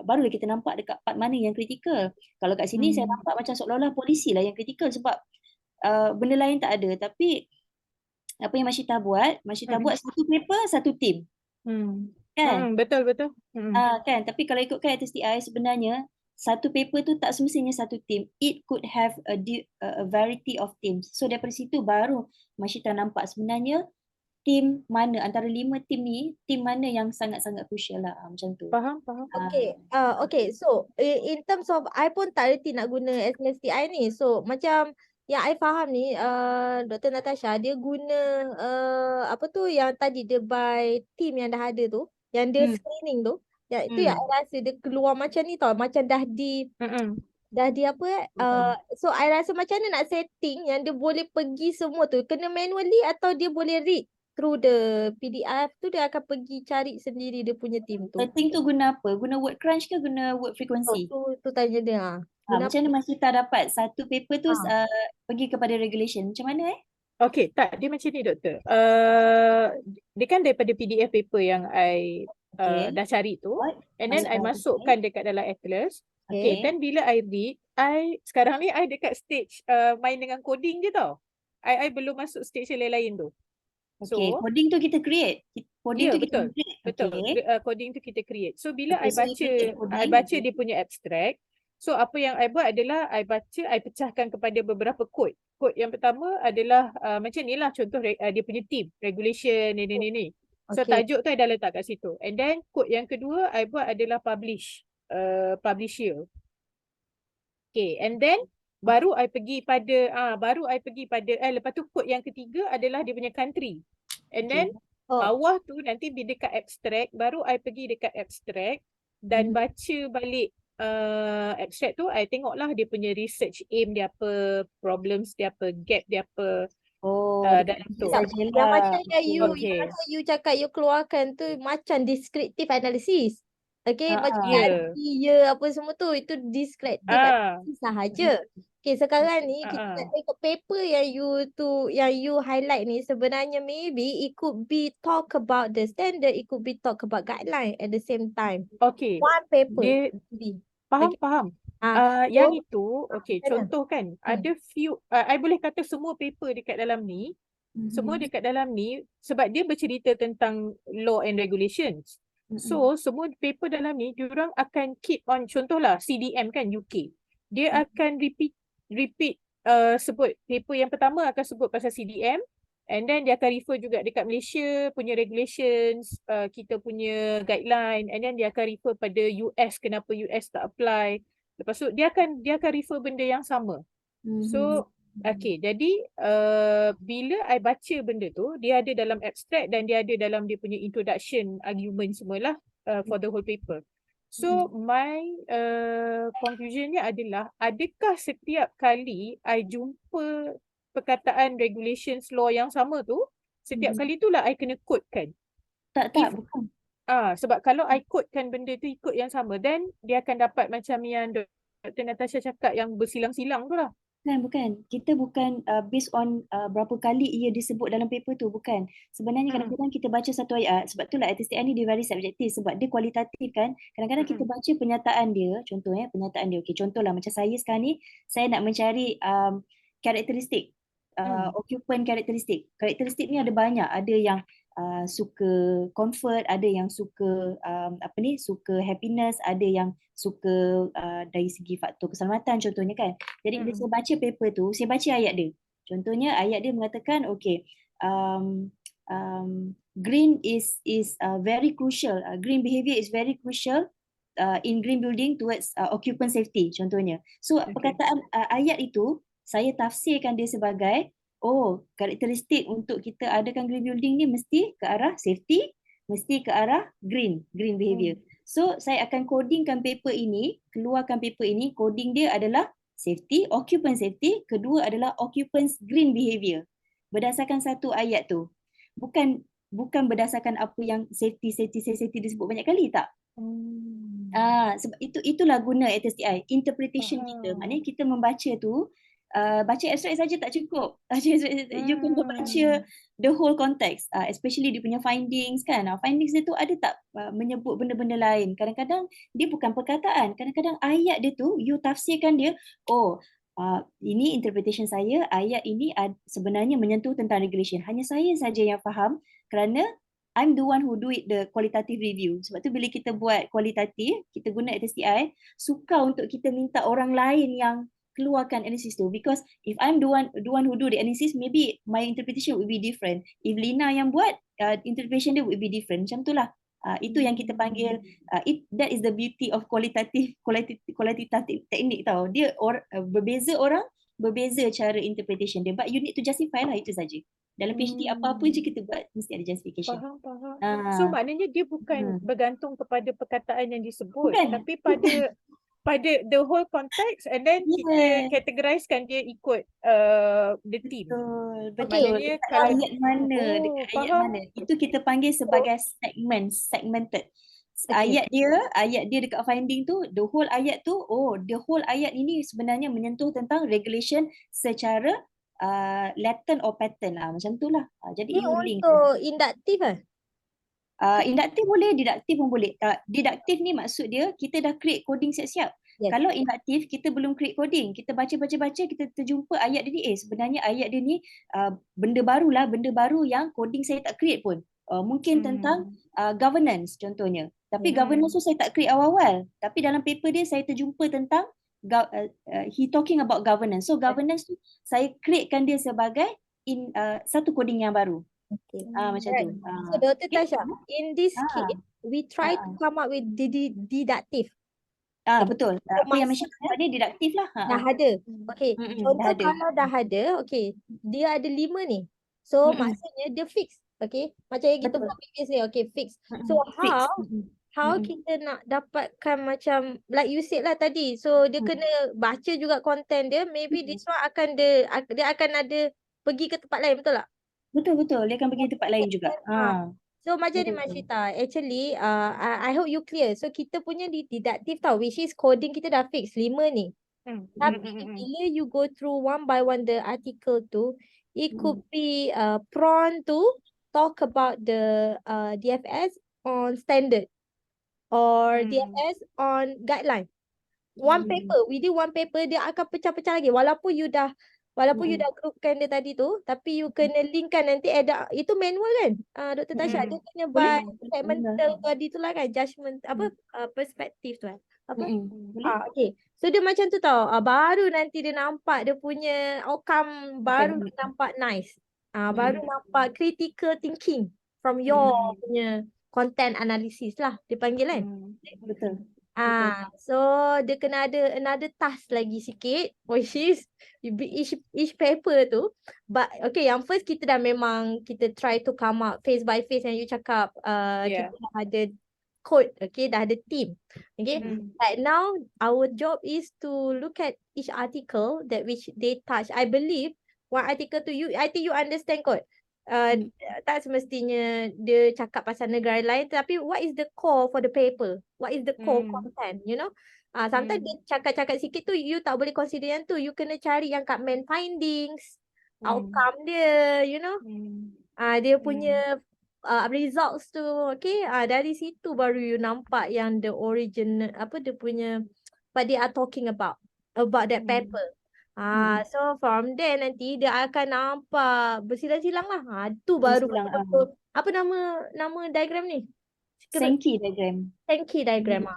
barulah kita nampak dekat part mana yang kritikal. Kalau kat sini saya nampak macam seolah-olah polisi lah yang kritikal sebab benda lain tak ada. Tapi apa yang Mashitah buat satu paper satu team. Kan? Betul. Kan, tapi kalau ikutkan STI sebenarnya satu paper tu tak semestinya satu team. It could have a variety of teams. So daripada situ baru Mashitah nampak sebenarnya team mana antara 5 team ni, team mana yang sangat-sangat crucial lah, macam tu. Faham. Okay, so in terms of I pun tak reti nak guna STI ni. So macam yang I faham ni, Dr. Natasha dia guna apa tu yang tadi dia by team yang dah ada tu, yang dia screening tu. Ya, itu yang I rasa dia keluar macam ni tau, macam dah di apa so I rasa macam mana nak setting yang dia boleh pergi semua tu, kena manually atau dia boleh read through the PDF tu, dia akan pergi cari sendiri dia punya team tu. Setting tu guna apa? Guna word crunch ke guna word frequency? Tu tanya dia. Macam mana Mashitah dapat satu paper tu pergi kepada regulation? Macam mana Okay, tak, dia macam ni doktor. Dia kan daripada PDF paper yang I dah cari tu, and then I masukkan dekat dalam Atlas. Okay, then bila I read, sekarang ni I dekat stage main dengan coding je tau. I belum masuk stage yang lain-lain tu. Okay, coding tu kita create. Coding tu kita create. Betul. Coding tu kita create. So bila I baca dia punya abstract, so apa yang I buat adalah I pecahkan kepada beberapa kod. Kod yang pertama adalah macam ni lah contoh dia punya team, regulation ni. So tajuk tu I dah letak kat situ. And then kod yang kedua I buat adalah publisher. Okay, and then baru I pergi pada lepas tu kod yang ketiga adalah dia punya country. And then bawah tu nanti bila dekat abstract, baru I pergi dekat abstract dan baca balik abstract tu, I tengoklah dia punya research aim dia apa, problems dia apa, gap dia apa. Dalam tu. Yang macam yang you cakap you keluarkan tu macam descriptive analysis. Okay, macam apa semua tu, itu descriptive analysis sahaja. Okay, sekarang ni kita nak tengok paper yang you highlight ni, sebenarnya maybe it could be talk about the standard, it could be talk about guideline at the same time. Okay. One paper. Faham. Yang itu, contoh kan, ada few, I boleh kata semua paper dekat dalam ni, semua dekat dalam ni, sebab dia bercerita tentang law and regulations. So, semua paper dalam ni, diorang akan keep on, contohlah CDM kan, UK. Dia akan repeat sebut, paper yang pertama akan sebut pasal CDM, And then dia akan refer juga dekat Malaysia punya regulations, kita punya guideline, and then dia akan refer pada US, kenapa US tak apply. Lepas tu dia akan refer benda yang sama. So okay, jadi bila I baca benda tu, dia ada dalam abstract dan dia ada dalam dia punya introduction argument semualah for the whole paper. So my conclusionnya adalah, adakah setiap kali I jumpa perkataan regulations law yang sama tu, setiap kali tu lah I kena codekan? Tak, If bukan. sebab kalau I codekan benda tu ikut yang sama, then dia akan dapat macam yang Dr. Natasha cakap yang bersilang-silang tu lah. Bukan. Kita bukan based on berapa kali ia disebut dalam paper tu, bukan. Sebenarnya kadang-kadang kita baca satu ayat, sebab itulah STI ni dia very subjektif, sebab dia kualitatif kan. Kadang-kadang kita baca pernyataan dia, contohnya pernyataan dia. Okey, contohlah macam saya sekarang ni, saya nak mencari karakteristik, occupant karakteristik. Karakteristik ni ada banyak, ada yang suka comfort, ada yang suka suka happiness, ada yang suka dari segi faktor keselamatan contohnya kan. Jadi bila saya baca paper tu, saya baca ayat dia. Contohnya ayat dia mengatakan green is very crucial. Green behavior is very crucial in green building towards occupant safety contohnya. So perkataan ayat itu saya tafsirkan dia sebagai karakteristik untuk kita adakan green building ni mesti ke arah safety, mesti ke arah green behavior. So saya akan codingkan paper ini, keluarkan paper ini, coding dia adalah safety, occupant safety, kedua adalah occupants green behavior. Berdasarkan satu ayat tu. Bukan berdasarkan apa yang safety disebut banyak kali tak? Sebab itulah guna STI, interpretation kita. Maknanya kita membaca tu, baca abstract saja tak cukup. You kena baca the whole context, especially dia punya findings kan. Findings dia tu ada tak menyebut benda-benda lain. Kadang-kadang dia bukan perkataan, kadang-kadang ayat dia tu you tafsirkan dia, ini interpretation saya, ayat ini sebenarnya menyentuh tentang regulation. Hanya saya saja yang faham kerana I'm the one who do it the qualitative review. Sebab tu bila kita buat kualitatif, kita guna STI, suka untuk kita minta orang lain yang keluarkan analisis tu, because if I'm the one who do the analysis, maybe my interpretation will be different. If Lina yang buat, interpretation dia will be different. Macam tu lah. Itu yang kita panggil, that is the beauty of qualitative teknik tau. Dia berbeza orang, berbeza cara interpretation dia, but you need to justify lah, itu saja. Dalam PhD apa-apa je kita buat mesti ada justification. Faham. So maknanya dia bukan bergantung kepada perkataan yang disebut, Bukan. tapi pada the whole context, and then kita categorizekan dia ikut the team. Betul. Maknanya Dekat kalau ayat mana, dekat ayat mana. Itu kita panggil sebagai segmented. Ayat dia dekat finding tu, the whole ayat tu, the whole ayat ini sebenarnya menyentuh tentang regulation secara latent or pattern lah. Macam tu lah. Jadi Ini untuk induktif lah. Induktif boleh, diduktif pun boleh. Diduktif ni maksud dia kita dah create coding siap-siap. Yes. Kalau induktif kita belum create coding, kita baca kita terjumpa ayat dia ni, sebenarnya ayat dia ni benda baru yang coding saya tak create pun. Mungkin tentang governance contohnya. Tapi governance tu saya tak create awal-awal. Tapi dalam paper dia saya terjumpa tentang he talking about governance. So governance tu saya createkan dia sebagai satu coding yang baru. Macam tu. So Dr. Tasha, in this case, we try to come up with deductive. Betul. Apa yang mention tadi diduktif lah. Dah ada. Okay. Contoh kalau dah ada, okay, dia ada 5 ni. So maksudnya dia fix. Okay. Macam yang kita buat previous ni. Okay, fix. So how kita nak dapatkan macam like you said lah tadi. So dia kena baca juga content dia. Maybe this one dia akan ada pergi ke tempat lain, betul tak? Betul. Dia akan pergi tempat lain juga. So macam ni Mashitah, actually I hope you clear. So kita punya deductive tau, which is coding kita dah fix 5 ni. Tapi bila you go through one by one the article tu, it could be prone to talk about the DFS on standard or DFS on guideline. Within one paper dia akan pecah-pecah lagi. Walaupun you dah groupkan dia tadi tu, tapi you kena linkkan nanti ada, itu manual kan, Dr. Tasha, dia kena by segmental tadi tu lah kan, judgement perspektif tu kan. Okay. So dia macam tu tau, baru nanti dia nampak dia punya outcome baru nampak nice. Baru nampak critical thinking from your punya content analysis lah dia panggil kan. Betul. So dia kena ada another task lagi sikit, which is each paper tu. But okay, yang first kita dah memang kita try to come up face by face yang you cakap, kita dah ada code, okay, dah ada team, okay. But now our job is to look at each article that which they touch. I believe one article to you, I think you understand code. Tak semestinya dia cakap pasal negara lain, tapi what is the core for the paper, what is the core content, you know. Sometimes dia cakap-cakap sikit tu you tak boleh consider yang tu, you kena cari yang kat main findings, outcome dia, you know. Dia punya results tu, okay. Dari situ baru you nampak yang the origin, apa dia punya, what they are talking about that paper. So from there nanti dia akan nampak bersilang-silang lah. Tu baru betul-betul. Apa nama diagram ni? Sankey diagram. Sankey diagram.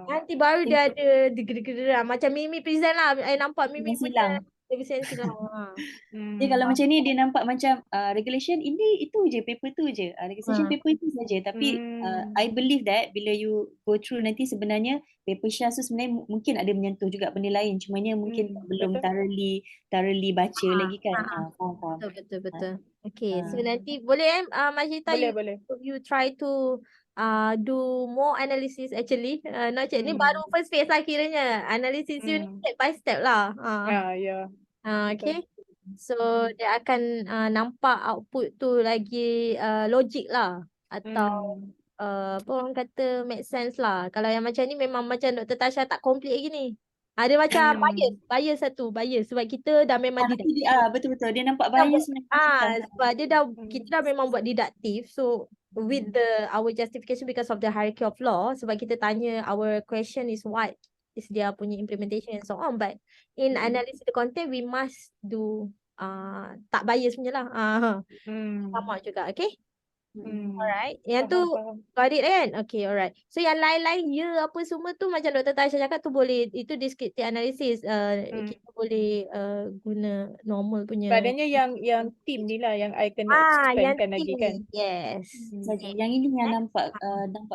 Nanti baru dia ada degree-degree macam Mimi present lah. I nampak Mimi punya bersilang-silang. Dia kalau macam ni dia nampak macam regulation ini itu je, paper tu je. Regulation paper itu saja. Tapi I believe that bila you go through nanti sebenarnya paper Syah tu sebenarnya mungkin ada menyentuh juga benda lain. Cumanya mungkin belum thoroughly baca lagi kan. Faham. Betul. Okay, so nanti boleh Mashitah, boleh. you try to do more analysis actually. Not ni baru first phase lah kiranya. Analysis you ni step by step lah. Okay. So dia akan nampak output tu lagi logik lah. Atau apa orang kata make sense lah. Kalau yang macam ni memang macam Dr. Tasha tak complete lagi ni. Dia macam bias sebab kita dah memang betul-betul dia nampak bias sebenarnya. Sebab dia dah kita dah memang buat didaktif. So with our justification because of the hierarchy of law, sebab kita tanya our question is what is dia punya implementation and so on, but in analysis the content we must do tak bias punya lah. Sama juga, okay. Alright, yang tu got it kan? Okay, alright. So yang lain-lain apa semua tu macam Dr. Tasha cakap tu boleh, itu descriptive analysis. Kita boleh guna normal punya. Badannya yang team ni lah yang I kena expandkan lagi kan. Yes. Saja. Yang ini yang nampak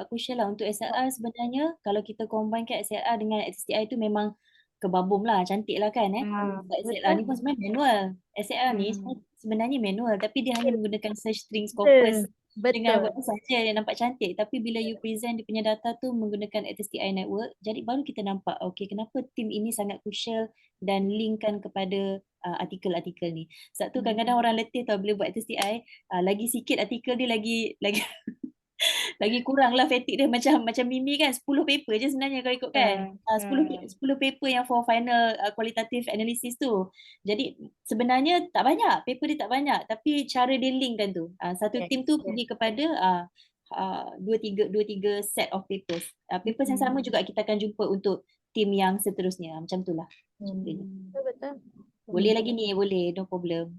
crucial lah untuk SLR sebenarnya. Kalau kita combinekan SLR dengan STI tu memang kebabum lah, cantik lah kan. SLR ni pun sebenarnya manual. SLR ni sebenarnya manual, tapi dia hanya menggunakan search string corpus dengan apa saja yang nampak cantik. Tapi bila you present dia punya data tu menggunakan STI network, jadi baru kita nampak okay, kenapa tim ini sangat crucial dan linkkan kepada artikel-artikel ni. Sebab tu kadang-kadang orang letih tau bila buat STI, lagi sikit artikel dia lagi lagi kurang lah fatigue dia, macam Mimi kan 10 paper je sebenarnya kalau ikut kan. 10 paper yang for final qualitative analysis tu. Jadi sebenarnya tak banyak, paper dia tak banyak, tapi cara dia link kan tu. Satu tim tu pergi kepada 2-3 set of papers. Papers yang sama juga kita akan jumpa untuk tim yang seterusnya. Macam tu lah. Betul. Boleh lagi ni, boleh, no problem.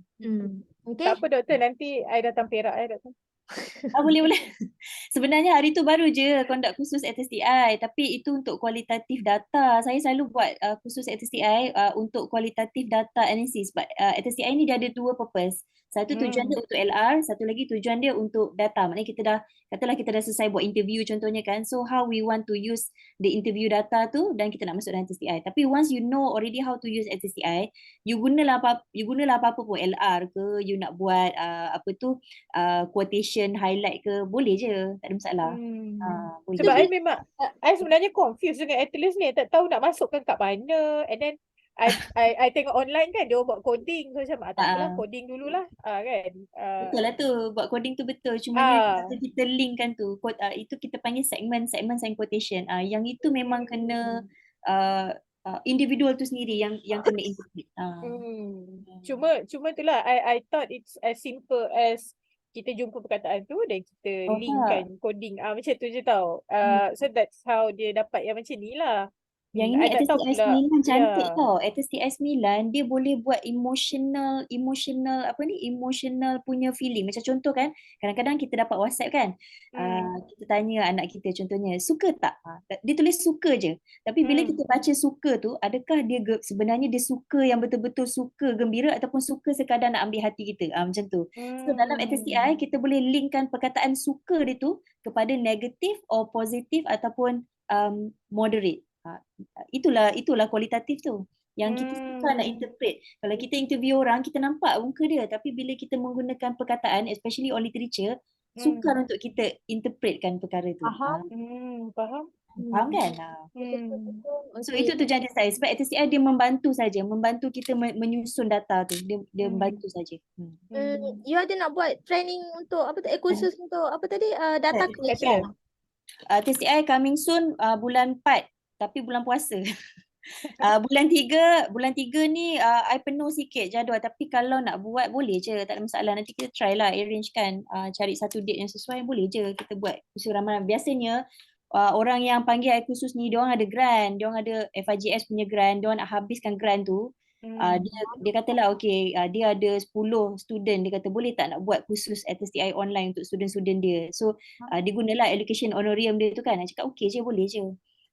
Okay. Tak apa doktor, nanti I datang Perak doktor. Boleh. Sebenarnya hari tu baru je conduct khusus STI, tapi itu untuk kualitatif data. Saya selalu buat khusus STI untuk kualitatif data analysis. But STI ni dia ada dua purpose. Satu tujuan dia untuk LR, satu lagi tujuan dia untuk data. Maknanya kita dah selesai buat interview contohnya kan. So how we want to use the interview data tu dan kita nak masuk dalam STI. Tapi once you know already how to use STI, you gunalah apa-apa pun, LR ke, you nak buat quotation, highlight ke, boleh je, tak ada masalah. Boleh. Sebab I sebenarnya confused dengan Atlas ni, tak tahu nak masukkan kat mana, and then I tengok online kan dia buat coding, so macam tak apalah, coding dululah kan. Betul lah tu, buat coding tu betul, cuma kita link kan tu, itu kita panggil segment and quotation. Yang itu memang kena individual tu sendiri yang kena interpret. Cuma itulah, I thought it's as simple as kita jumpa perkataan tu dan kita linkkan coding macam tu je tau. So that's how dia dapat yang macam ni lah. Yang ini I tak tahu ATSTI pula. 9 cantik Ya. tau. ATSTI 9 dia boleh buat emotional emotional punya feeling. Macam contoh kan, kadang-kadang kita dapat WhatsApp kan, kita tanya anak kita contohnya, suka tak? Dia tulis suka je. Tapi bila kita baca suka tu, adakah dia sebenarnya dia suka yang betul-betul suka, gembira ataupun suka sekadar nak ambil hati kita. Macam tu. So dalam ATSTI kita boleh linkkan perkataan suka dia tu kepada negatif or positif ataupun moderate. Itulah kualitatif tu yang kita suka nak interpret. Kalau kita interview orang, kita nampak muka dia, tapi bila kita menggunakan perkataan, especially on literature, sukar untuk kita interpretkan perkara tu. Faham. Faham. Faham kan? So itu tujuan saya. Sebab ATSTI dia membantu saja, membantu kita menyusun data tu. Dia membantu saja. You ada nak buat training untuk apa tu, khusus untuk apa tadi, data collection? ATSTI coming soon bulan 4, tapi bulan puasa. Bulan 3 ni I penuh sikit jadual, tapi kalau nak buat boleh je, tak ada masalah. Nanti kita try lah arrange kan, cari satu date yang sesuai, boleh je kita buat khusus Ramadan. Biasanya orang yang panggil I khusus ni, diorang ada grant, diorang ada FIGS punya grant, diorang nak habiskan grant tu. Dia katalah okay, dia ada 10 student, dia kata boleh tak nak buat khusus ATSTI online untuk student-student dia. So dia gunalah education honorarium dia tu kan. I cakap okay je, boleh je.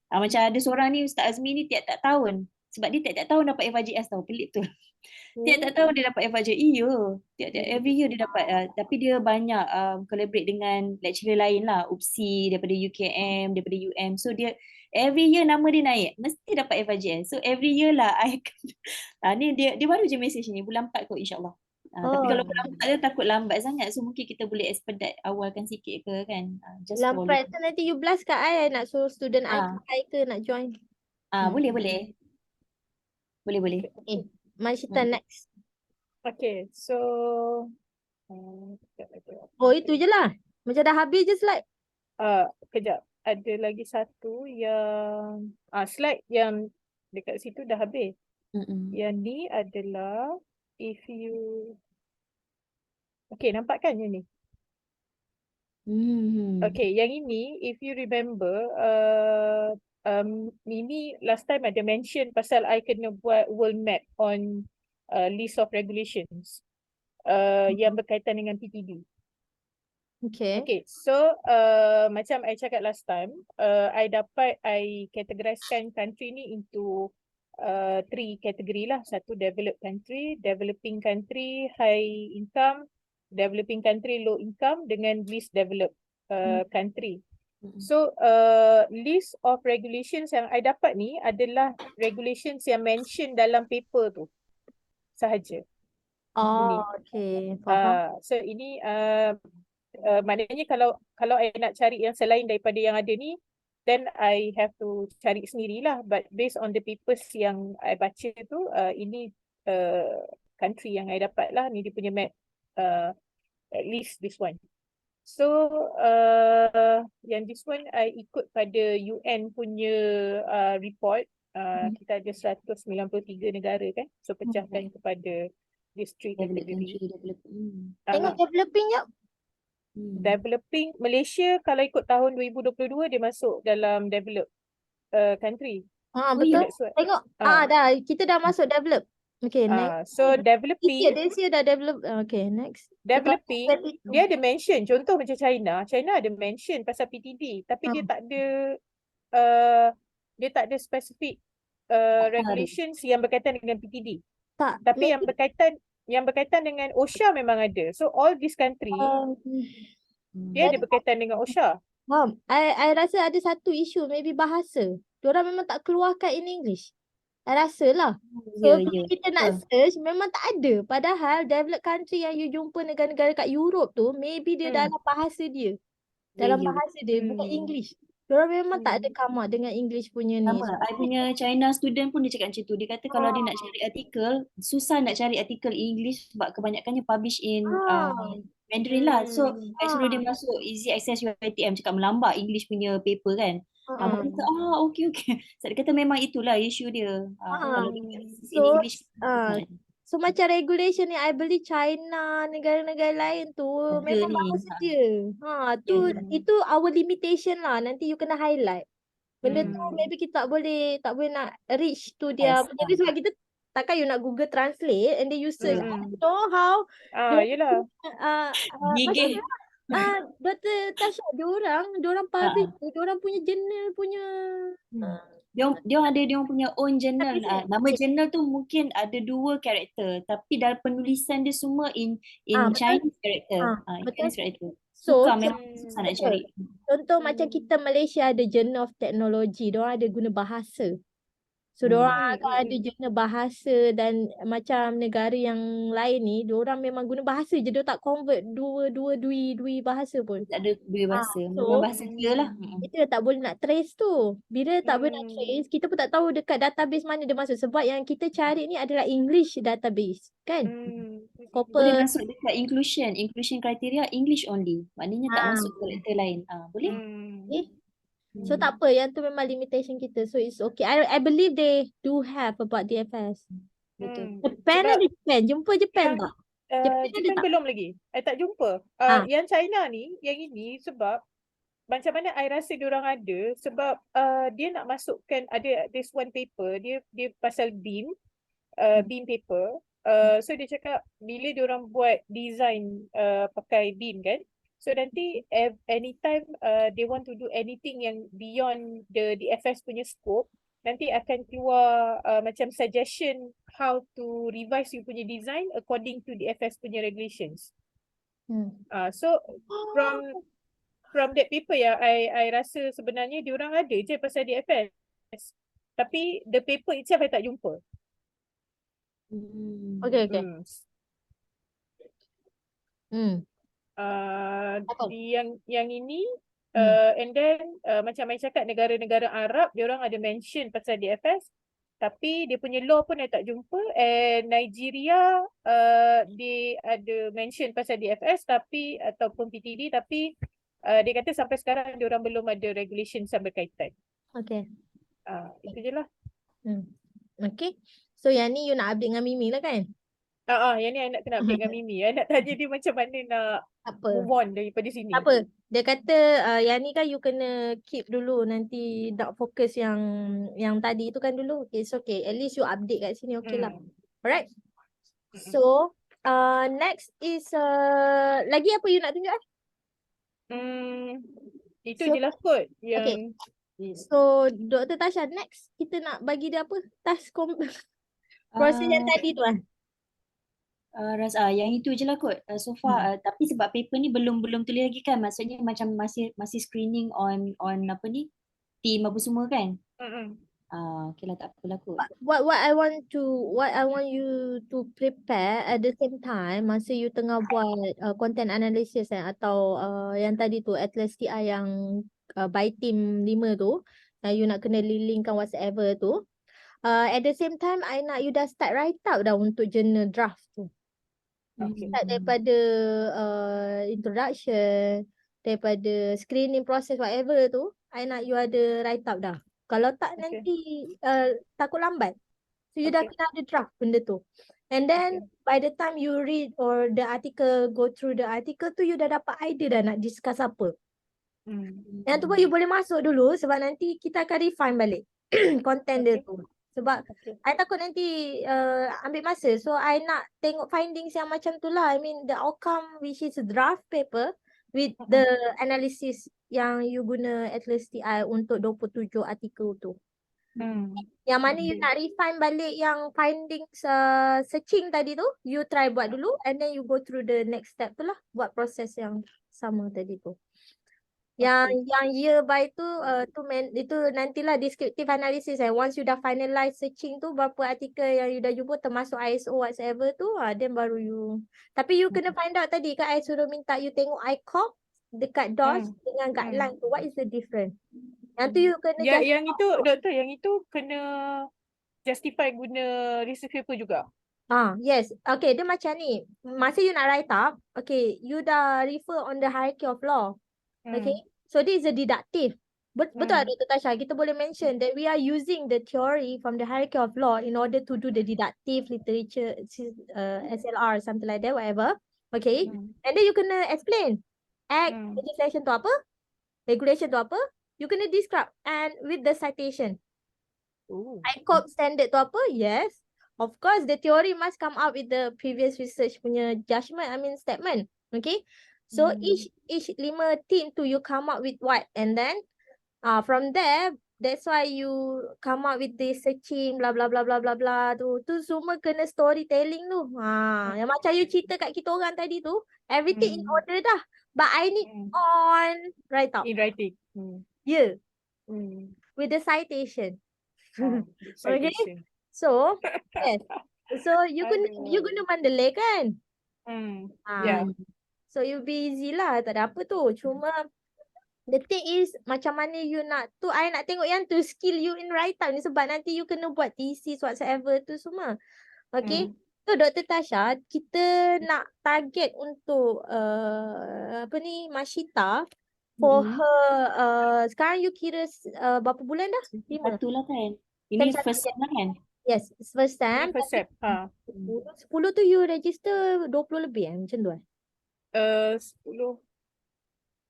Macam ada seorang ni, Ustaz Azmi ni tiap-tiap tahun, sebab dia tiap-tiap tahun dapat FIGS tau, pelik tu. Tiap-tiap tahun dia dapat FIGS. Tiap-tiap every year dia dapat. Tapi dia banyak collaborate dengan lecturer lain lah, UPSI, daripada UKM, daripada UM. So dia every year nama dia naik, mesti dapat FIGS. So every year lah ni dia baru je message ni, bulan 4 kot insyaAllah. Tapi kalau bulan 4 dia takut lambat sangat, so mungkin kita boleh expedite awalkan sikit ke kan. Lambat tu nanti you blast kat I nak suruh student I ke nak join. Boleh. Okay. Mashitah next. Okay, so Itu je lah. Macam dah habis je slide. kejap. Ada lagi satu yang slide yang dekat situ dah habis. Yang ni adalah if you nampak kan yang ni? Okay, yang ini if you remember Mimi last time ada mention pasal I kena buat world map on list of regulations yang berkaitan dengan PTD. Okay, so macam I cakap last time, I categoriskan country ni into 3 kategori lah. Satu developed country, developing country, high income, developing country, low income dengan least developed country. So list of regulations yang I dapat ni adalah regulations yang mention dalam paper tu sahaja. Okay, faham. So ini maknanya kalau I nak cari yang selain daripada yang ada ni, then I have to cari sendirilah. But based on the papers yang I baca tu, ini country yang I dapat lah. Ni dia punya map, at least this one. So yang this one I ikut pada UN punya report. Kita ada 193 negara kan. So pecahkan kepada these 3 category. Tengok developing je. Developing Malaysia kalau ikut tahun 2022 dia masuk dalam developed country. Betul. Tengok dah kita dah masuk develop. Okay, next. So developing this year dah develop. Okay, next. Developing dia ada mention, contoh macam China ada mention pasal PTD, tapi dia tak ada specific regulations yang berkaitan dengan PTD. Tapi yang berkaitan dengan OSHA memang ada. So all this country dia ada berkaitan dengan OSHA. I rasa ada satu isu, maybe bahasa. Diorang memang tak keluarkan in English. I rasa lah. So kita nak search memang tak ada. Padahal developed country yang you jumpa negara-negara kat Europe tu, maybe dia dalam bahasa dia. Dalam bahasa dia, bukan English. Diorang memang tak ada come out dengan English punya ni. Sama, I punya China student pun dia cakap macam tu. Dia kata kalau dia nak cari artikel, susah nak cari artikel English sebab kebanyakannya publish in Mandarin lah. So, I suruh dia masuk easy access UiTM, cakap melambak English punya paper kan. Abang kata, okay. So, dia kata memang itulah isu dia. Kalau dia in English. So macam regulation ni, I beli China, negara-negara lain tu memang bahasa dia. Itu our limitation lah. Nanti you kena highlight. Benda tu maybe kita tak boleh nak reach to dia Yes. punya ni sebab kita takkan you nak Google Translate and then you search. I don't know how. Yelah. Macam Gigih. Dr. Tasha, diorang publish, diorang punya journal punya Dia ada dia punya own journal. Tapi- Nama journal tu mungkin ada 2 karakter tapi dalam penulisan dia semua in betul. Chinese character. In betul. Chinese character. So, Sukar memang susah nak cari. contoh macam kita Malaysia ada Journal of Technology, diorang ada guna bahasa. So, diorang akan ada jurnal bahasa dan macam negara yang lain ni, diorang memang guna bahasa je, dia tak convert dua bahasa pun. Tak ada 2 bahasa. so, Memang bahasa dia lah. Kita tak boleh nak trace tu. Bila tak boleh nak trace, kita pun tak tahu dekat database mana dia masuk. Sebab yang kita cari ni adalah English database, kan? Boleh masuk dekat inclusion criteria English only. Maknanya tak masuk karakter lain. Boleh? So tak apa, yang tu memang limitation kita. So it's okay. I believe they do have about DFS. Betul. Japan ada Japan. Jumpa Japan tak? Japan tak? belum lagi. I tak jumpa. Yang China ni, yang ini sebab macam mana I rasa diorang ada sebab dia nak masukkan ada this one paper dia pasal beam paper. So dia cakap bila diorang buat design pakai beam kan. So nanti anytime they want to do anything yang beyond the DFS punya scope, nanti akan keluar macam suggestion how to revise you punya design according to DFS punya regulations. So from that paper ya, I rasa sebenarnya diorang ada je pasal DFS. Tapi the paper itself I tak jumpa. Okay. Yang ini and then macam I cakap negara-negara Arab diorang ada mention pasal DFS tapi dia punya law pun I tak jumpa, and Nigeria dia ada mention pasal DFS tapi ataupun PTD tapi dia kata sampai sekarang diorang belum ada regulation yang berkaitan. Okay. Itu je lah. Okay. So yang ni you nak update dengan Mimi lah kan? Yang ni I nak kena update dengan Mimi. I nak tanya dia macam mana nak move on daripada sini. Tak apa. Dia kata yang ni kan you kena keep dulu, nanti nak fokus yang tadi tu kan dulu. Okay, it's okay. At least you update kat sini, okay lah. Alright. So, next is lagi apa you nak tunjuk Itu je lah kot yang So, Dr. Tasha, next kita nak bagi dia apa? Task proses yang tadi tu kan? Yang itu je lah kot so far. Tapi sebab paper ni belum tulis lagi kan, maksudnya macam masih screening on apa ni, team apa semua kan. Okay lah, tak apalah kot. What I want you to prepare at the same time masa you tengah buat content analysis atau yang tadi tu Atlas TI yang by team 5 tu, you nak kena linkkan whatever tu. At the same time I nak you dah start write up dah untuk journal draft tu. Start daripada introduction, daripada screening process whatever tu, I nak you ada write up dah. Kalau tak nanti takut lambat. So you dah kena ada draft benda tu. And then by the time you read or the article, go through the article tu, you dah dapat idea dah nak discuss apa. Yang tu pun you boleh masuk dulu sebab nanti kita akan refine balik content dia tu. Sebab I takut nanti ambil masa. So I nak tengok findings yang macam tu lah. I mean the outcome which is a draft paper with the analysis yang you guna Atlas TI untuk 27 artikel tu. Yang mana you nak refine balik yang findings searching tadi tu, you try buat dulu and then you go through the next step tu lah. Buat proses yang sama tadi tu. Yang year by tu itu nantilah descriptive analysis once you dah finalize searching tu, berapa artikel yang you dah jumpa termasuk ISO whatever tu, then baru you. Tapi you kena find out tadi kan I suruh minta you tengok ICOP dekat DOS dengan guideline tu, what is the difference. Yang tu you kena yang itu doktor, yang itu kena justify guna research paper juga. Yes. Okay, dia macam ni. Masa you nak write up, okay, you dah refer on the hierarchy of law. Okay, so this is a deductive. Betul tak Dr. Tasha? Kita boleh mention that we are using the theory from the hierarchy of law in order to do the deductive literature, SLR, something like that, whatever. Okay, and then you kena explain. Act, legislation tu apa? Regulation tu apa? You kena describe and with the citation. Oh. ICOP standard tu apa? Yes. Of course, the theory must come up with the previous research punya statement. Okay. So each 5 thing tu you come up with what? And then from there, that's why you come up with the searching blah blah blah blah blah blah tu. Tu semua kena storytelling tu. Yang macam you cerita kat kita orang tadi tu, everything in order dah. But I need on write up. In writing. Yeah. Mm. With the citation. The citation. So, yes. So you Aduh. guna Mandalay kan? Yeah. So you be easy lah, tak ada apa tu. Cuma the thing is macam mana you nak tu, I nak tengok yang tu skill you in write up ni sebab nanti you kena buat thesis whatsoever tu semua. Okay. So Dr. Tasha, kita nak target untuk Mashitah for her sekarang you kira berapa bulan dah? 5. Betul lah kan. Ini first time lah kan. Yes, first time. First step. 10 tu you register 20 lebih macam tu 10.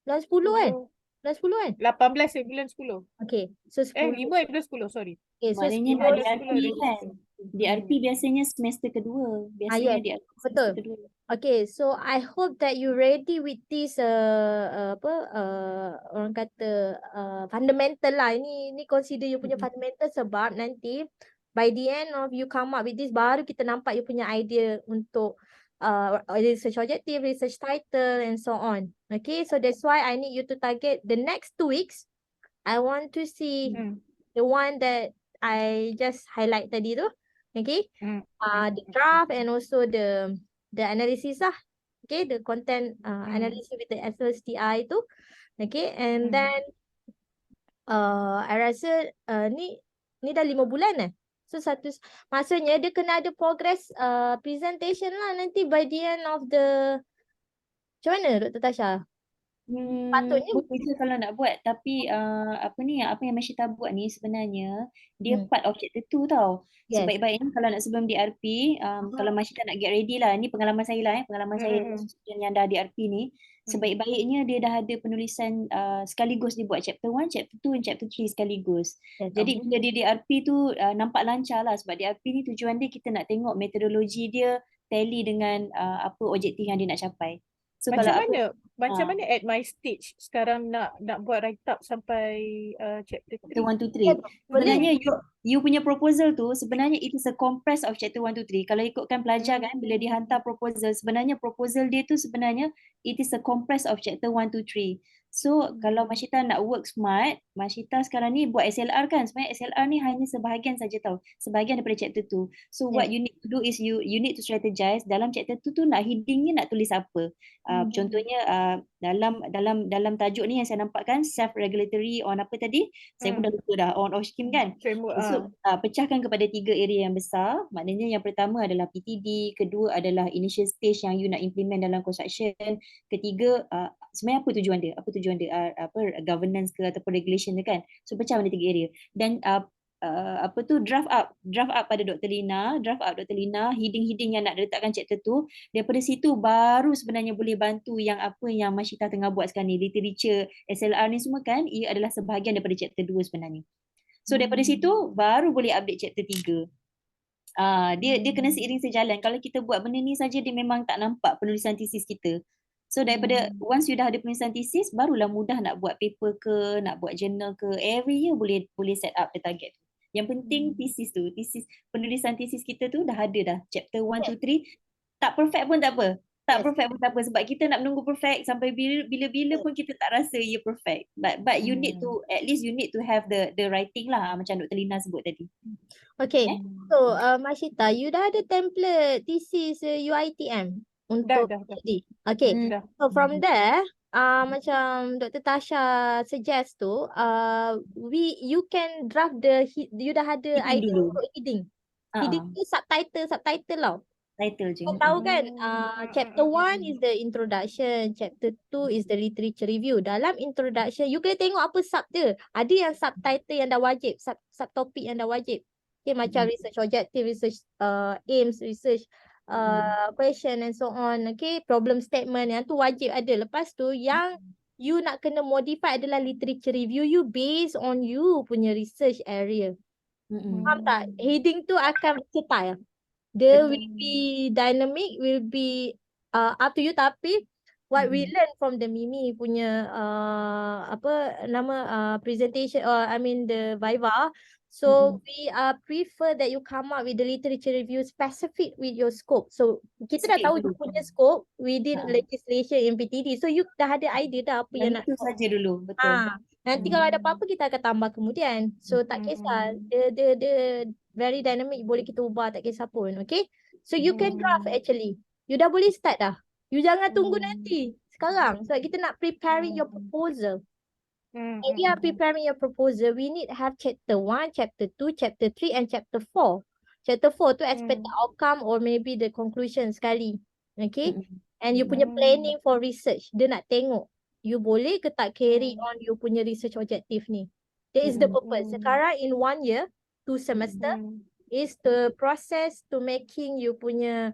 Bulan 10 kan? Bulan 10 kan? 18 bulan 10. Okay, so 10. 5 bulan 10, sorry. Okay, so Maknanya 10 nak bulan DRP 10 kan. register. DRP biasanya semester kedua. Biasanya yes, DRP betul. semester kedua. Okay, so I hope that you ready with this orang kata fundamental lah. Ini consider you punya fundamental sebab nanti by the end of you come up with this baru kita nampak you punya idea untuk research objective, research title and so on. Okay, so that's why I need you to target the next 2 weeks. I want to see the one that I just highlight tadi tu. Okay, the draft and also the analysis lah. Okay, the content analysis with the SLSTI tu. Okay, and then I rasa ni dah 5 bulan So maksudnya dia kena ada progress presentation lah nanti by the end of the, macam mana Dr. Tasha? Patutnya Boleh je kalau nak buat, tapi apa yang Mashitah buat ni sebenarnya dia part of chapter 2 tau. Yes. Sebaik-baiknya kalau nak sebelum DRP, kalau Mashitah nak get ready lah, ni pengalaman saya lah pengalaman saya yang dah DRP ni, sebaik-baiknya dia dah ada penulisan sekaligus dia buat chapter 1, chapter 2 dan chapter 3 sekaligus. Jadi bila dia DRP tu nampak lancar lah, sebab DRP ni tujuan dia kita nak tengok metodologi dia tally dengan apa objektif yang dia nak capai. So Macam mana at my stage sekarang nak buat write up sampai chapter 3? 1, 2, 3. Sebenarnya you punya proposal tu sebenarnya it is a compress of chapter 1, 2, 3. Kalau ikutkan pelajar kan, bila dia hantar proposal, sebenarnya proposal dia tu sebenarnya it is a compress of chapter 1, 2, 3. So kalau Mashitah nak work smart, Mashitah sekarang ni buat SLR kan, sebenarnya SLR ni hanya sebahagian saja tau, sebahagian daripada chapter 2. So what you need to do is you need to strategize dalam chapter 2 tu nak headingnya nak tulis apa. Contohnya dalam tajuk ni yang saya nampakkan self regulatory on apa tadi, saya pun dah lupa dah, on off scheme kan. So pecahkan kepada 3 area yang besar. Maknanya yang pertama adalah PTD, kedua adalah initial stage yang you nak implement dalam construction, ketiga sebenarnya apa tujuan dia, governance ke ataupun regulation dia kan. So pecah pada 3 area. Dan draft up pada Dr. Lina, heading yang nak letakkan chapter tu. Daripada situ baru sebenarnya boleh bantu yang apa yang Mashitah tengah buat sekarang ni, literature, SLR ni semua kan, ia adalah sebahagian daripada chapter 2 sebenarnya. So daripada situ baru boleh update chapter 3. Dia kena seiring sejalan. Kalau kita buat benda ni saja, dia memang tak nampak penulisan tesis kita. So daripada once you dah ada penulisan tesis, barulah mudah nak buat paper ke, nak buat journal ke. Every year boleh set up the target. Yang penting tesis penulisan tesis kita tu dah ada dah. Chapter 1, 2, 3. Tak perfect pun tak apa. Perfect pun tak apa. Sebab kita nak menunggu perfect sampai bila-bila pun kita tak rasa ia perfect. But you need to, at least you need to have the writing lah. Macam Dr. Lina sebut tadi. Okay. So Mashitah, you dah ada template thesis UiTM untuk PhD. Okay. So from there, macam Dr. Tasha suggest tu, you can draft you dah ada idea untuk heading. Heading tu subtitle tau. Title je. Kau tahu kan, chapter 1 is the introduction, chapter 2 is the literature review. Dalam introduction, you kena tengok apa sub dia. Ada yang subtitle yang dah wajib, subtopik yang dah wajib. Okay, macam research objective, research aims, research question and so on. Okay, problem statement yang tu wajib ada. Lepas tu yang you nak kena modify adalah literature review you based on you punya research area. Faham tak? Heading tu akan versatile. Dia will be dynamic, will be up to you, tapi what we learn from the Mimi punya apa nama presentation, or I mean the Viva. So we prefer that you come up with the literature review specific with your scope. So kita dah Sikit tahu dulu. you punya scope within legislation in PTD. So you dah ada idea dah apa yang nak Yang itu saja dulu, betul. nanti kalau ada apa-apa kita akan tambah kemudian. So tak kisah. The very dynamic, boleh kita ubah, tak kisah pun. Okay. So you can draft actually. You dah boleh start dah. You jangan tunggu nanti. Sekarang. Sebab kita nak preparing your proposal. When we are preparing your proposal, we need to have chapter 1, chapter 2, chapter 3 and chapter 4. Chapter 4 tu expected outcome or maybe the conclusion sekali. Okay. And you punya planning for research. Dia nak tengok you boleh ke tak carry on you punya research objective ni. That is the purpose. Sekarang in 1 year, 2 semester is the process to making you punya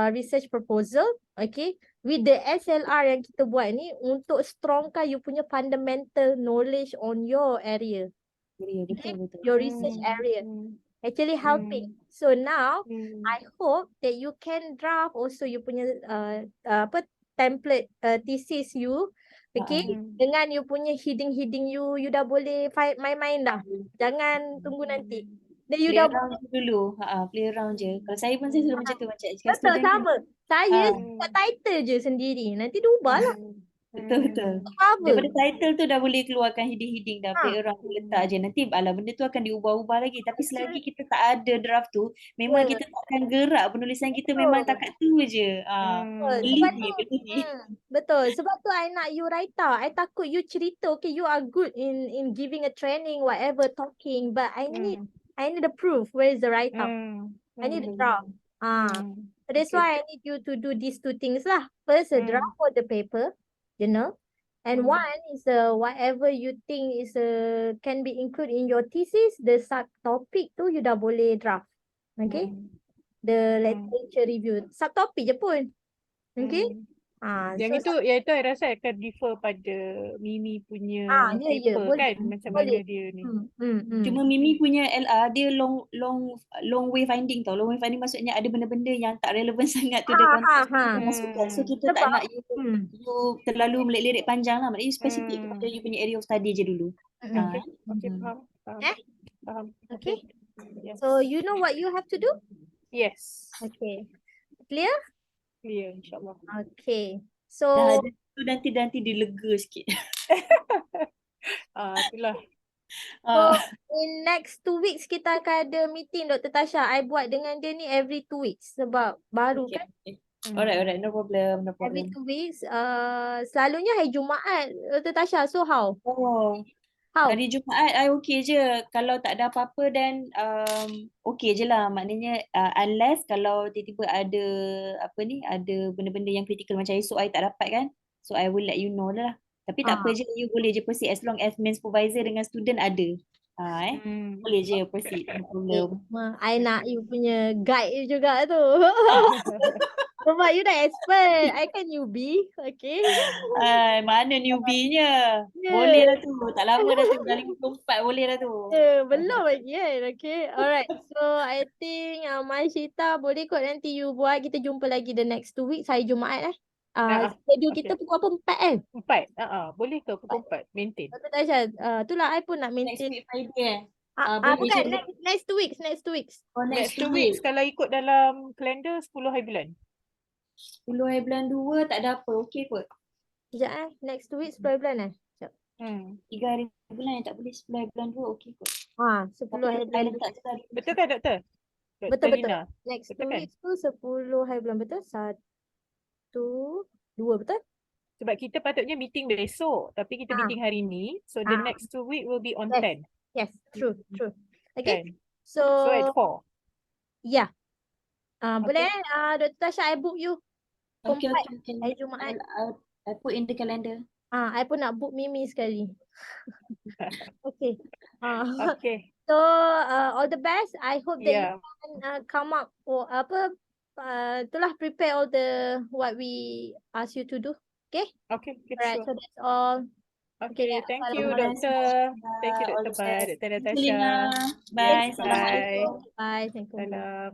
research proposal, okay, with the SLR yang kita buat ni untuk strongkan you punya fundamental knowledge on your area. Betul. Your research area. Actually helping. So now, I hope that you can draft also you punya apa template thesis you, okay, dengan you punya heading you dah boleh main-main dah. Jangan tunggu nanti. Then you Play dah around je dulu. Play around je. Kalau saya pun saya selalu macam tu, macam betul student kan. sama. Saya buat title je sendiri. Nanti dia ubah lah. Betul. Apa? Daripada title tu dah boleh keluarkan heading-heading dah. Play around tu letak je. Nanti alah benda tu akan diubah-ubah lagi. Tapi selagi kita tak ada draft tu, memang kita tak akan gerak. Penulisan kita memang takat tu je. Betul. Sebab tu I nak you write out. I takut you cerita, okay, you are good in giving a training, whatever, talking. But I need the proof. Where is the write out? I need the draft. So that's why I need you to do these 2 things lah. First, a draft for the paper, and one is whatever you think is can be included in your thesis. The subtopic tu you dah boleh draft, okay? The literature review subtopic je pun, okay? Yang itu I rasa akan differ pada Mimi punya paper boleh. kan, macam mana dia ni. Cuma Mimi punya LR dia long way finding tau. Long way finding maksudnya ada benda-benda yang tak relevan sangat tu dia konteks masukkan. So kita tak nak you terlalu melirik panjang lah. Maknanya you spesifik kepada you punya area of study je dulu. Okay, faham. Okay. Yes. So you know what you have to do? Yes. Okay. Clear? Clear, insyaAllah. Okay. So nanti dilega sikit. Itulah. So in next 2 weeks kita akan ada meeting Dr. Tasha. I buat dengan dia ni every 2 weeks sebab baru kan. Alright, no problem. Every 2 weeks. Selalunya hari Jumaat Dr. Tasha. So how? How? Hari Jumaat I okay je. Kalau tak ada apa-apa dan okay je lah. Maknanya unless kalau tiba-tiba ada ada benda-benda yang critical macam esok I tak dapat kan. So I will let you know lah. Tapi tak apa je, you boleh je proceed as long as main supervisor dengan student ada. Boleh je proceed. No problem. I nak you punya guide juga tu. Sebab you dah expert. I kan newbie. Okay. Mana newbie-nya? Boleh lah tu. Tak lama dah tu. Dah 54 boleh dah tu. Belum lagi kan. Okay. Alright. So I think Mashitah boleh kot nanti you buat. Kita jumpa lagi the next 2 weeks. Hari Jumaat schedule kita pukul apa? 4 kan? 4. Boleh ke pukul 4? Maintain. Betul Tasha. Itulah I pun nak maintain. Next week Friday bukan. Next 2 weeks. Next 2 weeks. Next 2 weeks kalau ikut dalam kalender 10 hari bulan. 10 hari bulan 2 tak ada apa. Okay kot. Sekejap Next 2 weeks 10 hari bulan Sekejap. 3 hari bulan yang tak boleh 10 hari bulan 2 okay kot. 10 hari bulan. Betul kan doktor? Betul. Lina. Next betul 2 kan? weeks tu 10 hari bulan. Betul? 1, 2 betul? Sebab kita patutnya meeting besok. Tapi kita meeting hari ni. So the next 2 week will be on 10. Yes. True. Okay. Kan? So at 4. yeah. Boleh Dr. Tasha I book you. Okay. Hari Jumaat. I put in the calendar. I pun nak book Mimi sekali. Okay. Okay. So all the best. I hope that you can come up for itulah prepare all the what we ask you to do. Okay. Okay, Alright, sure. so that's all. Okay, Okay, thank you, Terima kasih Doktor. Thank you, all Dr. the Bai, best. Dr. Thank you, Lina. Natasha. Bye. Yes, bye. Assalamualaikum. bye. Thank you. Salam.